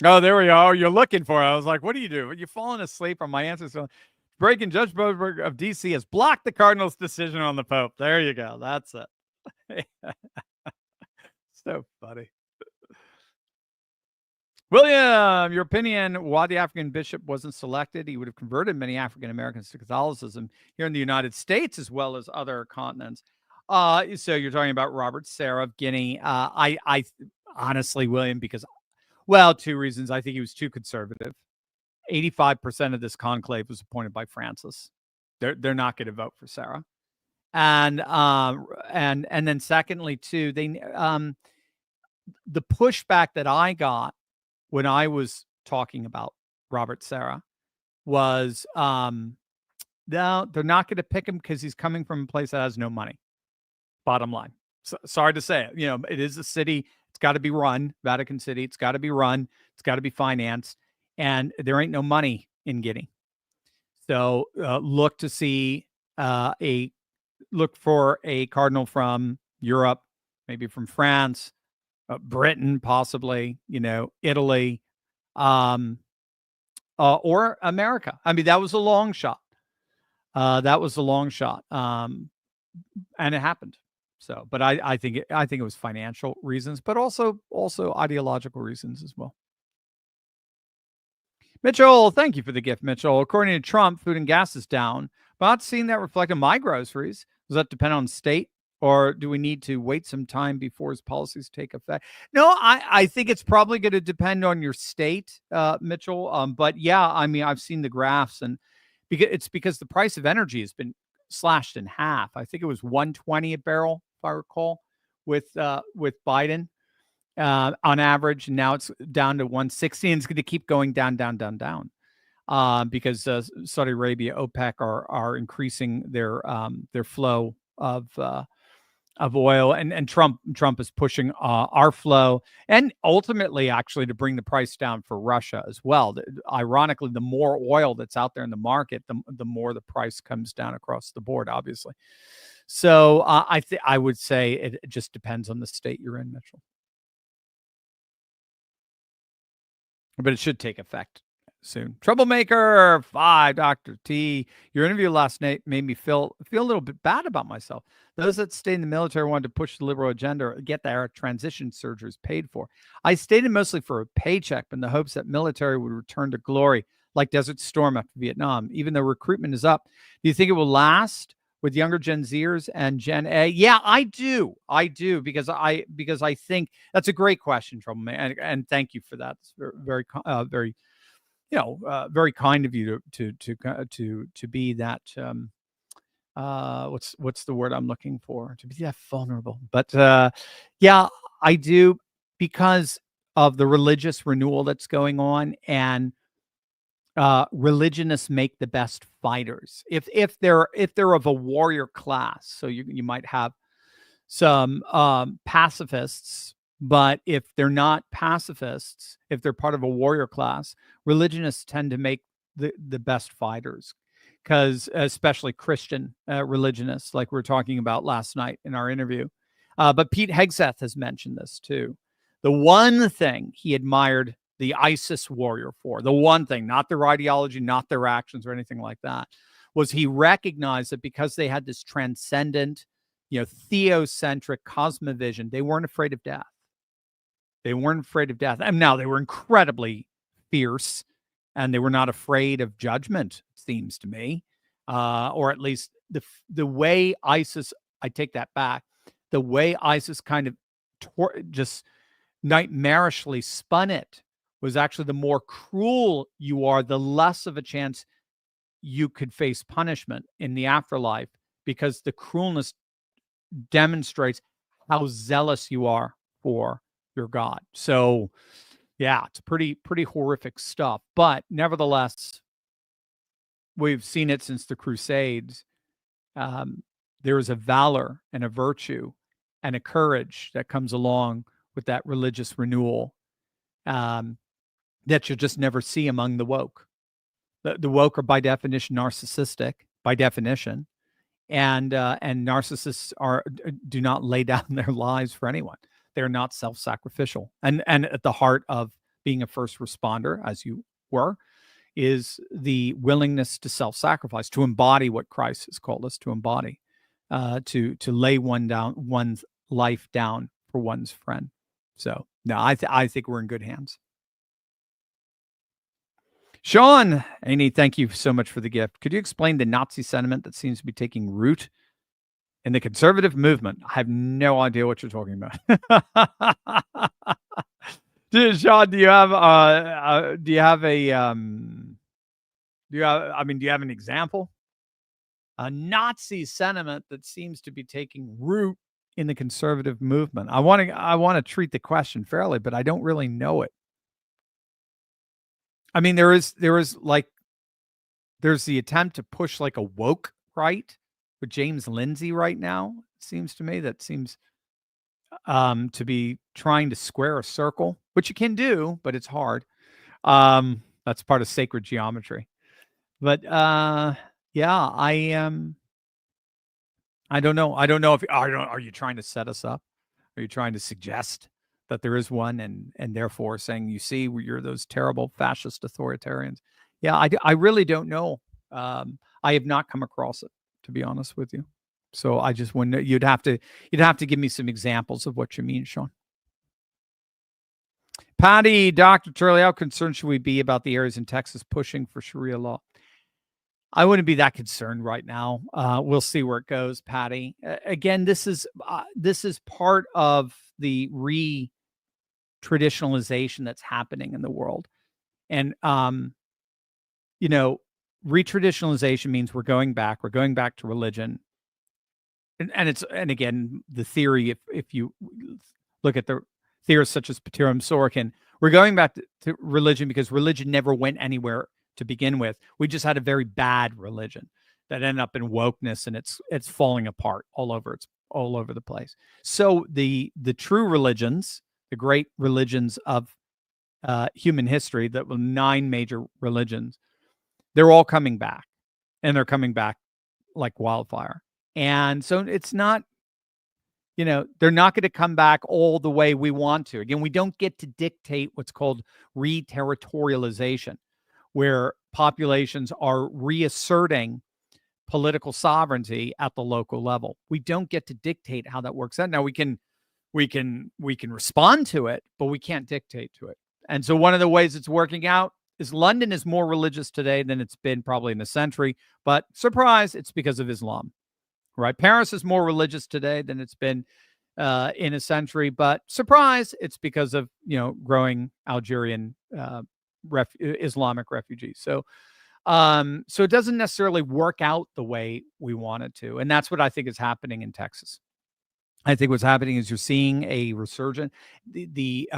Oh, there we are. You're looking for it. I was like, what do you do? You're falling asleep on my answer. So, breaking Judge Boasberg of D.C. has blocked the Cardinals' decision on the Pope. There you go. That's it. So funny. William, your opinion, why the African bishop wasn't selected? He would have converted many African Americans to Catholicism here in the United States as well as other continents. So you're talking about Robert Serra of Guinea. I honestly, William, because, well, two reasons. I think he was too conservative. 85% of this conclave was appointed by Francis. They're not going to vote for Serra. And then secondly, too, the pushback that I got when I was talking about Robert Serra was, no, they're not going to pick him because he's coming from a place that has no money. Bottom line. So, sorry to say it. It is a city. It's got to be run. Vatican City. It's got to be run. It's got to be financed. And there ain't no money in Guinea. So look for a cardinal from Europe, maybe from France, Britain, possibly, Italy, or America. I mean, that was a long shot. And it happened. So, but I think it was financial reasons, but also ideological reasons as well. Mitchell, thank you for the gift, Mitchell. According to Trump, food and gas is down, but not seeing that reflect on my groceries. Does that depend on state, or do we need to wait some time before his policies take effect? No, I think it's probably going to depend on your state, Mitchell. But yeah, I mean, I've seen the graphs, and because the price of energy has been slashed in half. I think it was $120 a barrel, if I recall, with Biden. On average, and now it's down to 160, and it's going to keep going down, because Saudi Arabia, OPEC are increasing their flow of of oil, and Trump is pushing our flow, and ultimately actually to bring the price down for Russia as well. Ironically, the more oil that's out there in the market, the more the price comes down across the board, obviously. So I would say it just depends on the state you're in, Mitchell. But it should take effect soon. Troublemaker 5, Dr. T. Your interview last night made me feel a little bit bad about myself. Those that stayed in the military wanted to push the liberal agenda or get their transition surgeries paid for. I stayed in mostly for a paycheck in the hopes that military would return to glory like Desert Storm after Vietnam. Even though recruitment is up, do you think it will last with younger Gen Zers and Gen A? Yeah, I do, because I think that's a great question, Troublemaker, and thank you for that. It's very, very, very kind of you to be that. What's the word I'm looking for? To be that vulnerable. But yeah, I do, because of the religious renewal that's going on, and religionists make the best fighters. If they're of a warrior class, so you might have some pacifists, but if they're not pacifists, if they're part of a warrior class, religionists tend to make the best fighters, because especially Christian religionists, like we were talking about last night in our interview. But Pete Hegseth has mentioned this too. The one thing he admired the ISIS warrior for, the one thing, not their ideology, not their actions or anything like that, was he recognized that because they had this transcendent, theocentric cosmovision, they weren't afraid of death. They weren't afraid of death. And now they were incredibly fierce, and they were not afraid of judgment, it seems to me. Or at least the way ISIS, I take that back, the way ISIS kind of just nightmarishly spun it was actually the more cruel you are, the less of a chance you could face punishment in the afterlife, because the cruelness demonstrates how zealous you are for your God. So yeah, it's pretty horrific stuff. But nevertheless, we've seen it since the Crusades. There is a valor and a virtue and a courage that comes along with that religious renewal that you'll just never see among the woke. The woke are by definition narcissistic, by definition, and narcissists do not lay down their lives for anyone. They're not self-sacrificial, and at the heart of being a first responder, as you were, is the willingness to self-sacrifice, to embody what Christ has called us to embody, to lay one's life down for one's friend. So no, I think we're in good hands. Sean Aney, thank you so much for the gift. Could you explain the Nazi sentiment that seems to be taking root in the conservative movement? I have no idea what you're talking about. Sean, do you have an example? A Nazi sentiment that seems to be taking root in the conservative movement. I want to treat the question fairly, but I don't really know it. I mean, there's the attempt to push like a woke right with James Lindsay right now. It seems to me that seems to be trying to square a circle, which you can do, but it's hard. That's part of sacred geometry. But yeah, I don't know. I don't know if are you trying to set us up? Are you trying to suggest that there is one, and therefore saying, you see, you're those terrible fascist authoritarians? Yeah, I really don't know. I have not come across it, to be honest with you. So I just wouldn't. You'd have to give me some examples of what you mean, Sean. Patty, Dr. Turley, how concerned should we be about the areas in Texas pushing for Sharia law? I wouldn't be that concerned right now. We'll see where it goes, Patty. Again, this is part of the re-traditionalization that's happening in the world. And, re-traditionalization means we're going back to religion. And again, the theory, if you look at the theorists such as Patiram Sorokin, we're going back to religion because religion never went anywhere to begin with. We just had a very bad religion that ended up in wokeness, and it's falling apart all over all over the place. So the true religions, the great religions of human history, that were 9 major religions, they're all coming back, and they're coming back like wildfire. And so it's not, they're not going to come back all the way we want to. Again, we don't get to dictate what's called re-territorialization, where populations are reasserting political sovereignty at the local level. We don't get to dictate how that works out. Now we can respond to it, but we can't dictate to it. And so one of the ways it's working out is London is more religious today than it's been probably in a century, but surprise, it's because of Islam, right? Paris is more religious today than it's been in a century, but surprise, it's because of, growing Algerian Islamic refugees. So it doesn't necessarily work out the way we want it to. And that's what I think is happening in Texas. I think what's happening is you're seeing a resurgence. The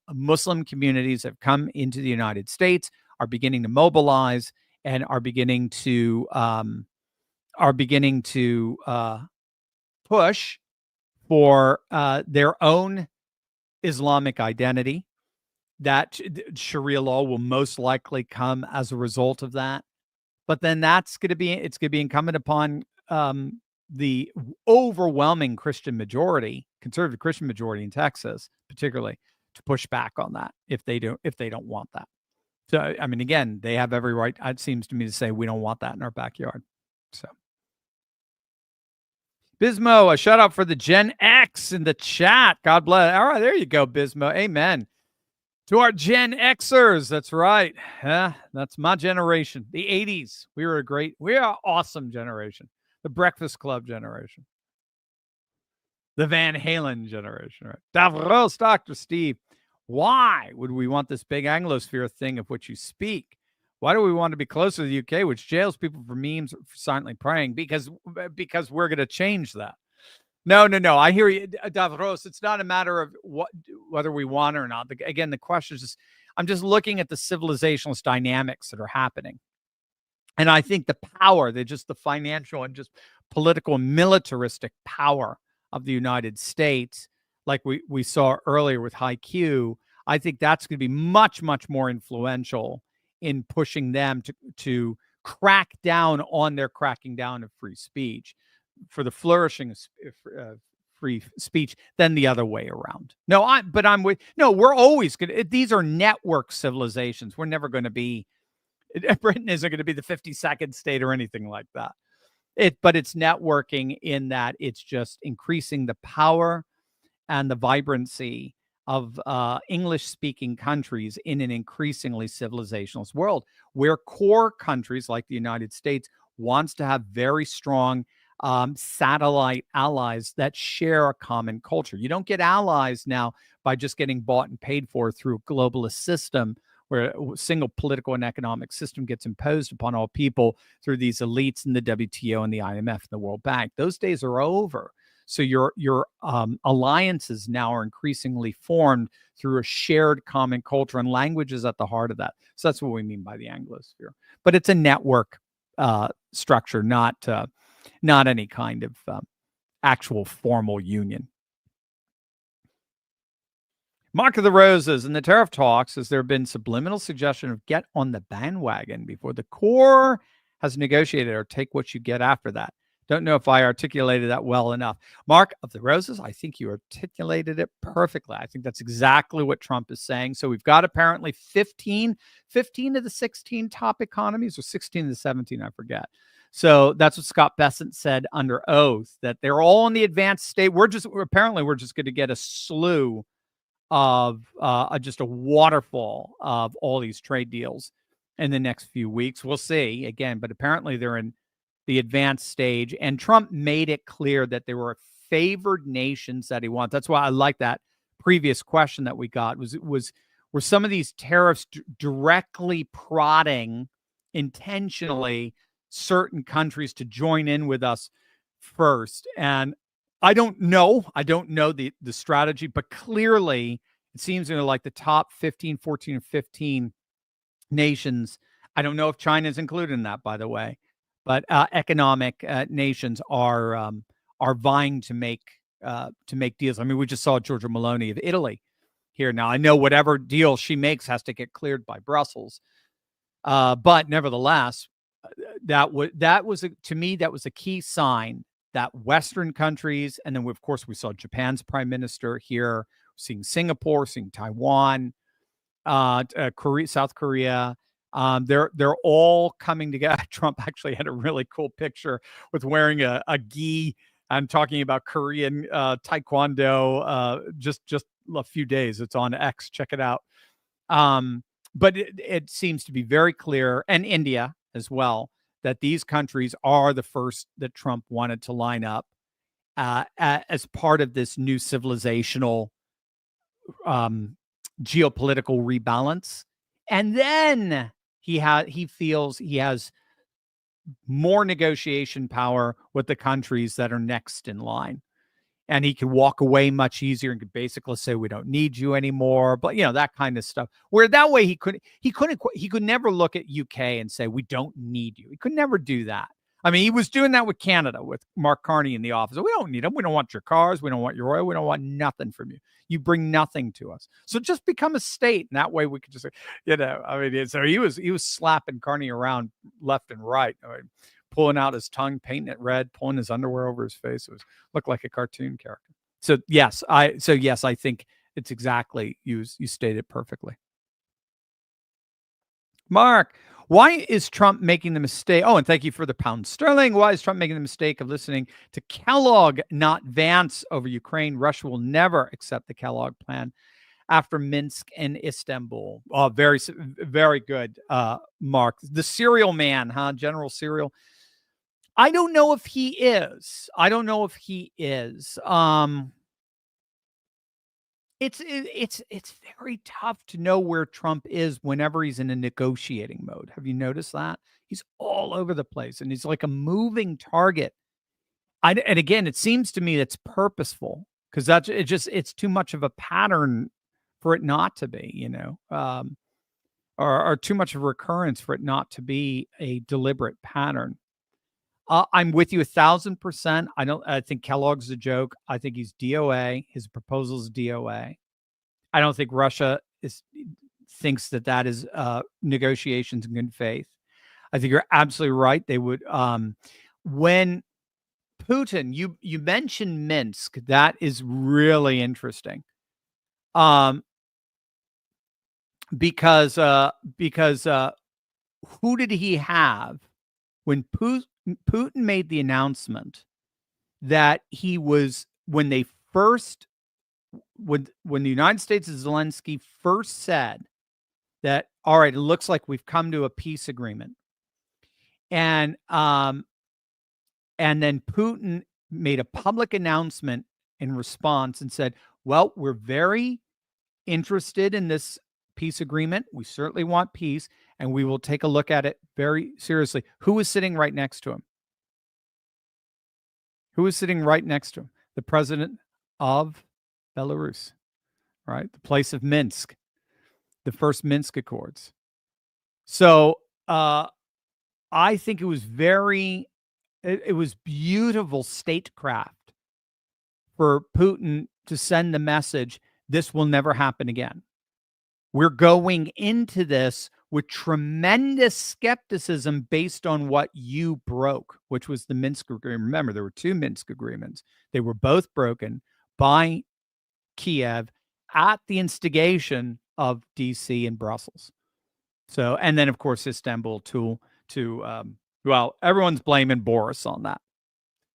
Muslim communities have come into the United States, are beginning to mobilize, and are beginning to push for their own Islamic identity. That Sharia law will most likely come as a result of that. But then it's going to be incumbent upon the overwhelming Christian majority, conservative Christian majority in Texas, particularly, to push back on that if they don't want that. So, I mean, again, they have every right, it seems to me, to say we don't want that in our backyard. So, Bismo, a shout out for the Gen X in the chat. God bless. All right, there you go, Bismo. Amen. To our Gen Xers, that's right. Yeah, that's my generation. The 80s. We are an awesome generation. The Breakfast Club generation. The Van Halen generation, right? Davros, Dr. Steve. Why would we want this big Anglosphere thing of which you speak? Why do we want to be closer to the UK, which jails people for memes or for silently praying? Because we're going to change that. No. I hear you, Davros. It's not a matter of whether we want it or not. Again, the question is just, I'm just looking at the civilizationalist dynamics that are happening. And I think the power, just the financial and just political and militaristic power of the United States, like we saw earlier with High Q, I think that's going to be much, much more influential in pushing them to crack down on their cracking down of free speech, for the flourishing of free speech, than the other way around. We're always going to, these are network civilizations. We're never going to be, Britain isn't going to be the 52nd state or anything like that. But it's networking in that it's just increasing the power and the vibrancy of English-speaking countries in an increasingly civilizationalist world, where core countries like the United States wants to have very strong satellite allies that share a common culture. You don't get allies now by just getting bought and paid for through a globalist system, where a single political and economic system gets imposed upon all people through these elites in the WTO and the IMF and the World Bank. Those days are over. So your alliances now are increasingly formed through a shared common culture, and language is at the heart of that. So that's what we mean by the Anglosphere. But it's a network structure, not any kind of actual formal union. Mark of the Roses, in the tariff talks, has there been subliminal suggestion of get on the bandwagon before the core has negotiated, or take what you get after that? Don't know if I articulated that well enough. Mark of the Roses, I think you articulated it perfectly. I think that's exactly what Trump is saying. So we've got apparently 15 of the 16 top economies, or 16 of the 17, I forget. So that's what Scott Bessent said under oath, that they're all in the advanced state. We're just going to get a slew of just a waterfall of all these trade deals in the next few weeks. We'll see again, but apparently they're in the advanced stage, and Trump made it clear that there were favored nations that he wants. That's why I like that previous question that we got were some of these tariffs directly prodding intentionally certain countries to join in with us first. And I don't know the strategy, but clearly it seems like the top 14 or 15 nations. I don't know if China is included in that, by the way, but economic nations are are vying to make deals. I mean, we just saw Giorgia Meloni of Italy here. Now, I know whatever deal she makes has to get cleared by Brussels, but nevertheless, that was to me that was a key sign that Western countries, and then of course we saw Japan's prime minister here, seeing Singapore, seeing Taiwan, Korea, South Korea. They're all coming together. Trump actually had a really cool picture with wearing a gi. I'm talking about Korean taekwondo. Just a few days. It's on X. Check it out. But it seems to be very clear, and India as well, that these countries are the first that Trump wanted to line up as part of this new civilizational geopolitical rebalance. And then he feels he has more negotiation power with the countries that are next in line. And he could walk away much easier and could basically say, we don't need you anymore. But, that kind of stuff, where that way he could never look at UK and say, we don't need you. He could never do that. I mean, he was doing that with Canada, with Mark Carney in the office. We don't need them. We don't want your cars. We don't want your oil. We don't want nothing from you. You bring nothing to us. So just become a state. And that way we could just, so he was slapping Carney around left and right. Pulling out his tongue, painting it red, pulling his underwear over his face. It looked like a cartoon character. So yes, I think it's exactly you stated perfectly. Mark, why is Trump making the mistake? Oh, and thank you for the pound sterling. Why is Trump making the mistake of listening to Kellogg, not Vance, over Ukraine? Russia will never accept the Kellogg plan after Minsk and Istanbul. Oh, very, very good, Mark. The cereal man, huh? General Cereal. I don't know if he is. It's very tough to know where Trump is whenever he's in a negotiating mode. Have you noticed that? He's all over the place, and he's like a moving target. And again, it seems to me that's purposeful, because it's too much of a pattern for it not to be, or too much of a recurrence for it not to be a deliberate pattern. I'm with you 1,000%. I think Kellogg's a joke. I think he's DOA. His proposal is DOA. I don't think Russia thinks that is negotiations in good faith. I think you're absolutely right. They would, when Putin, you mentioned Minsk. That is really interesting. Because who did he have when Putin made the announcement that he was, when the United States and Zelensky first said that, all right, it looks like we've come to a peace agreement. And then Putin made a public announcement in response and said, well, we're very interested in this peace agreement. We certainly want peace, and we will take a look at it very seriously. Who was sitting right next to him? The president of Belarus, right? The place of Minsk, the first Minsk Accords. So I think it was it was beautiful statecraft for Putin to send the message, this will never happen again. We're going into this with tremendous skepticism based on what you broke, which was the Minsk agreement. Remember, there were two Minsk agreements. They were both broken by Kiev at the instigation of DC and Brussels. So, and then of course, Istanbul well, everyone's blaming Boris on that.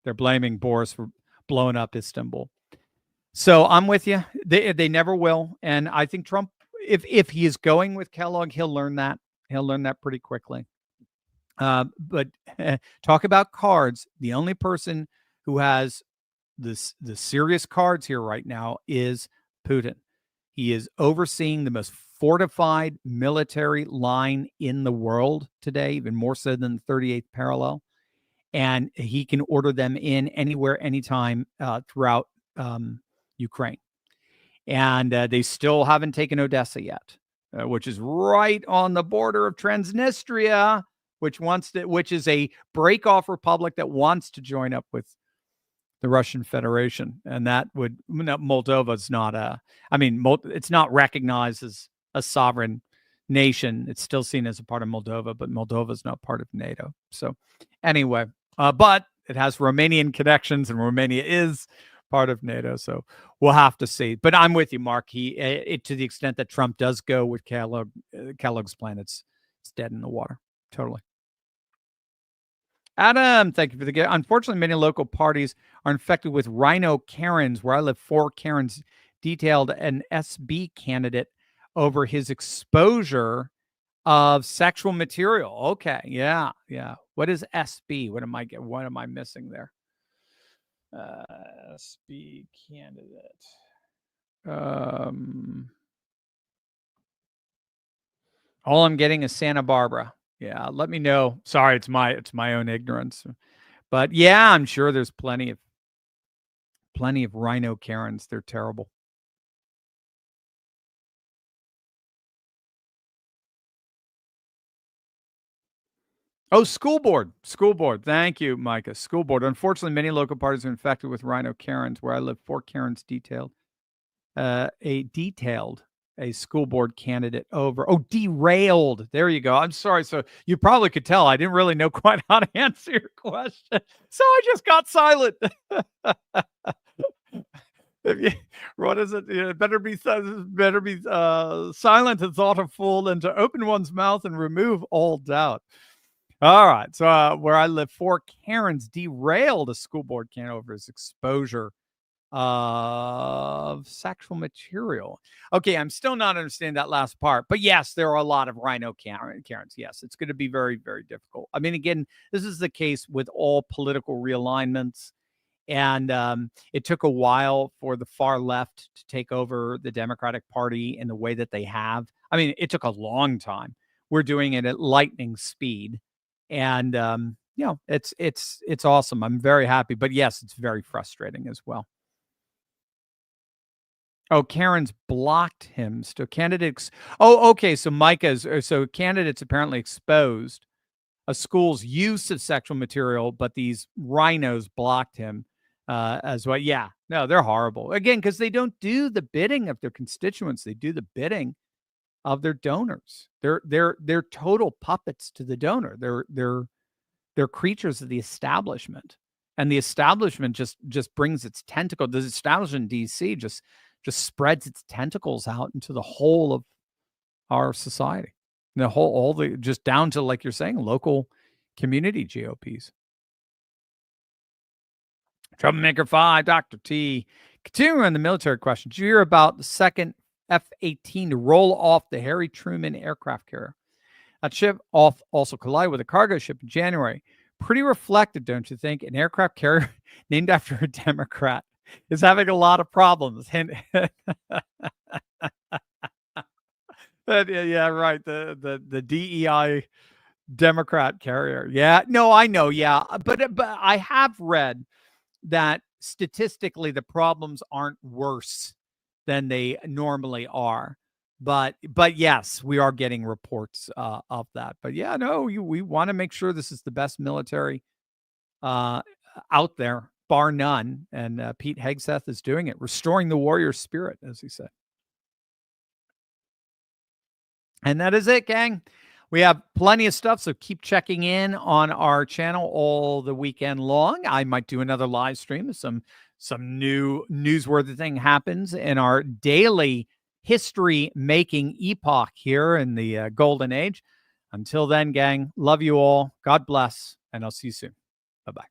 They're blaming Boris for blowing up Istanbul. So I'm with you. They never will. And I think Trump, if he is going with Kellogg, he'll learn that. He'll learn that pretty quickly. But talk about cards. The only person who has the serious cards here right now is Putin. He is overseeing the most fortified military line in the world today, even more so than the 38th parallel. And he can order them in anywhere, anytime throughout Ukraine. And they still haven't taken Odessa yet, which is right on the border of Transnistria, which is a break-off republic that wants to join up with the Russian Federation, and that would Moldova's not a. I mean, it's not recognized as a sovereign nation. It's still seen as a part of Moldova, but Moldova's not part of NATO. So, anyway, but it has Romanian connections, and Romania is part of NATO. So we'll have to see. But I'm with you, Mark. To the extent that Trump does go with Kellogg's plan, it's dead in the water. Totally. Adam, thank you for the gift. Unfortunately, many local parties are infected with rhino Karens. Where I live, 4 Karens detailed an SB candidate over his exposure of sexual material. Okay, yeah. What is SB? What am I missing there? SB candidate. All I'm getting is Santa Barbara. Yeah, let me know. Sorry, it's my own ignorance. But yeah, I'm sure there's plenty of rhino Karens. They're terrible. Oh, school board. Thank you, Micah. School board. Unfortunately, many local parties are infected with rhino Karens. Where I live, 4 Karens detailed a school board candidate over. Oh, derailed. There you go. I'm sorry. So you probably could tell I didn't really know quite how to answer your question. So I just got silent. What is it? Better be silent and thought of fool than to open one's mouth and remove all doubt. All right. So where I live, 4 Karens derailed a school board candidate over his exposure of sexual material. Okay, I'm still not understanding that last part, but yes, there are a lot of rhino Karens. Yes, it's going to be very, very difficult. I mean, again, this is the case with all political realignments, and it took a while for the far left to take over the Democratic Party in the way that they have. I mean, it took a long time. We're doing it at lightning speed, and it's awesome. I'm very happy, but yes, it's very frustrating as well. Oh, Karen's blocked him. So candidates. Oh, okay. So candidates apparently exposed a school's use of sexual material, but these rhinos blocked him as well. Yeah, no, they're horrible. Again, because they don't do the bidding of their constituents; they do the bidding of their donors. They're total puppets to the donor. They're creatures of the establishment, and the establishment just brings its tentacle. The establishment in D.C. just spreads its tentacles out into the whole of our society. Just down to, like you're saying, local community GOPs. Troublemaker 5, Dr. T. Continuing on the military question, did you hear about the second F-18 to roll off the Harry Truman aircraft carrier? That ship also collided with a cargo ship in January. Pretty reflective, don't you think? An aircraft carrier named after a Democrat is having a lot of problems. Yeah, right. The DEI Democrat carrier. Yeah, no, I know. Yeah, but I have read that statistically the problems aren't worse than they normally are. But yes, we are getting reports of that. But yeah, no, we want to make sure this is the best military out there, bar none. And Pete Hegseth is doing it, restoring the warrior spirit, as he said. And that is it, gang. We have plenty of stuff, so keep checking in on our channel all the weekend long. I might do another live stream if some new newsworthy thing happens in our daily history-making epoch here in the golden age. Until then, gang, love you all. God bless, and I'll see you soon. Bye-bye.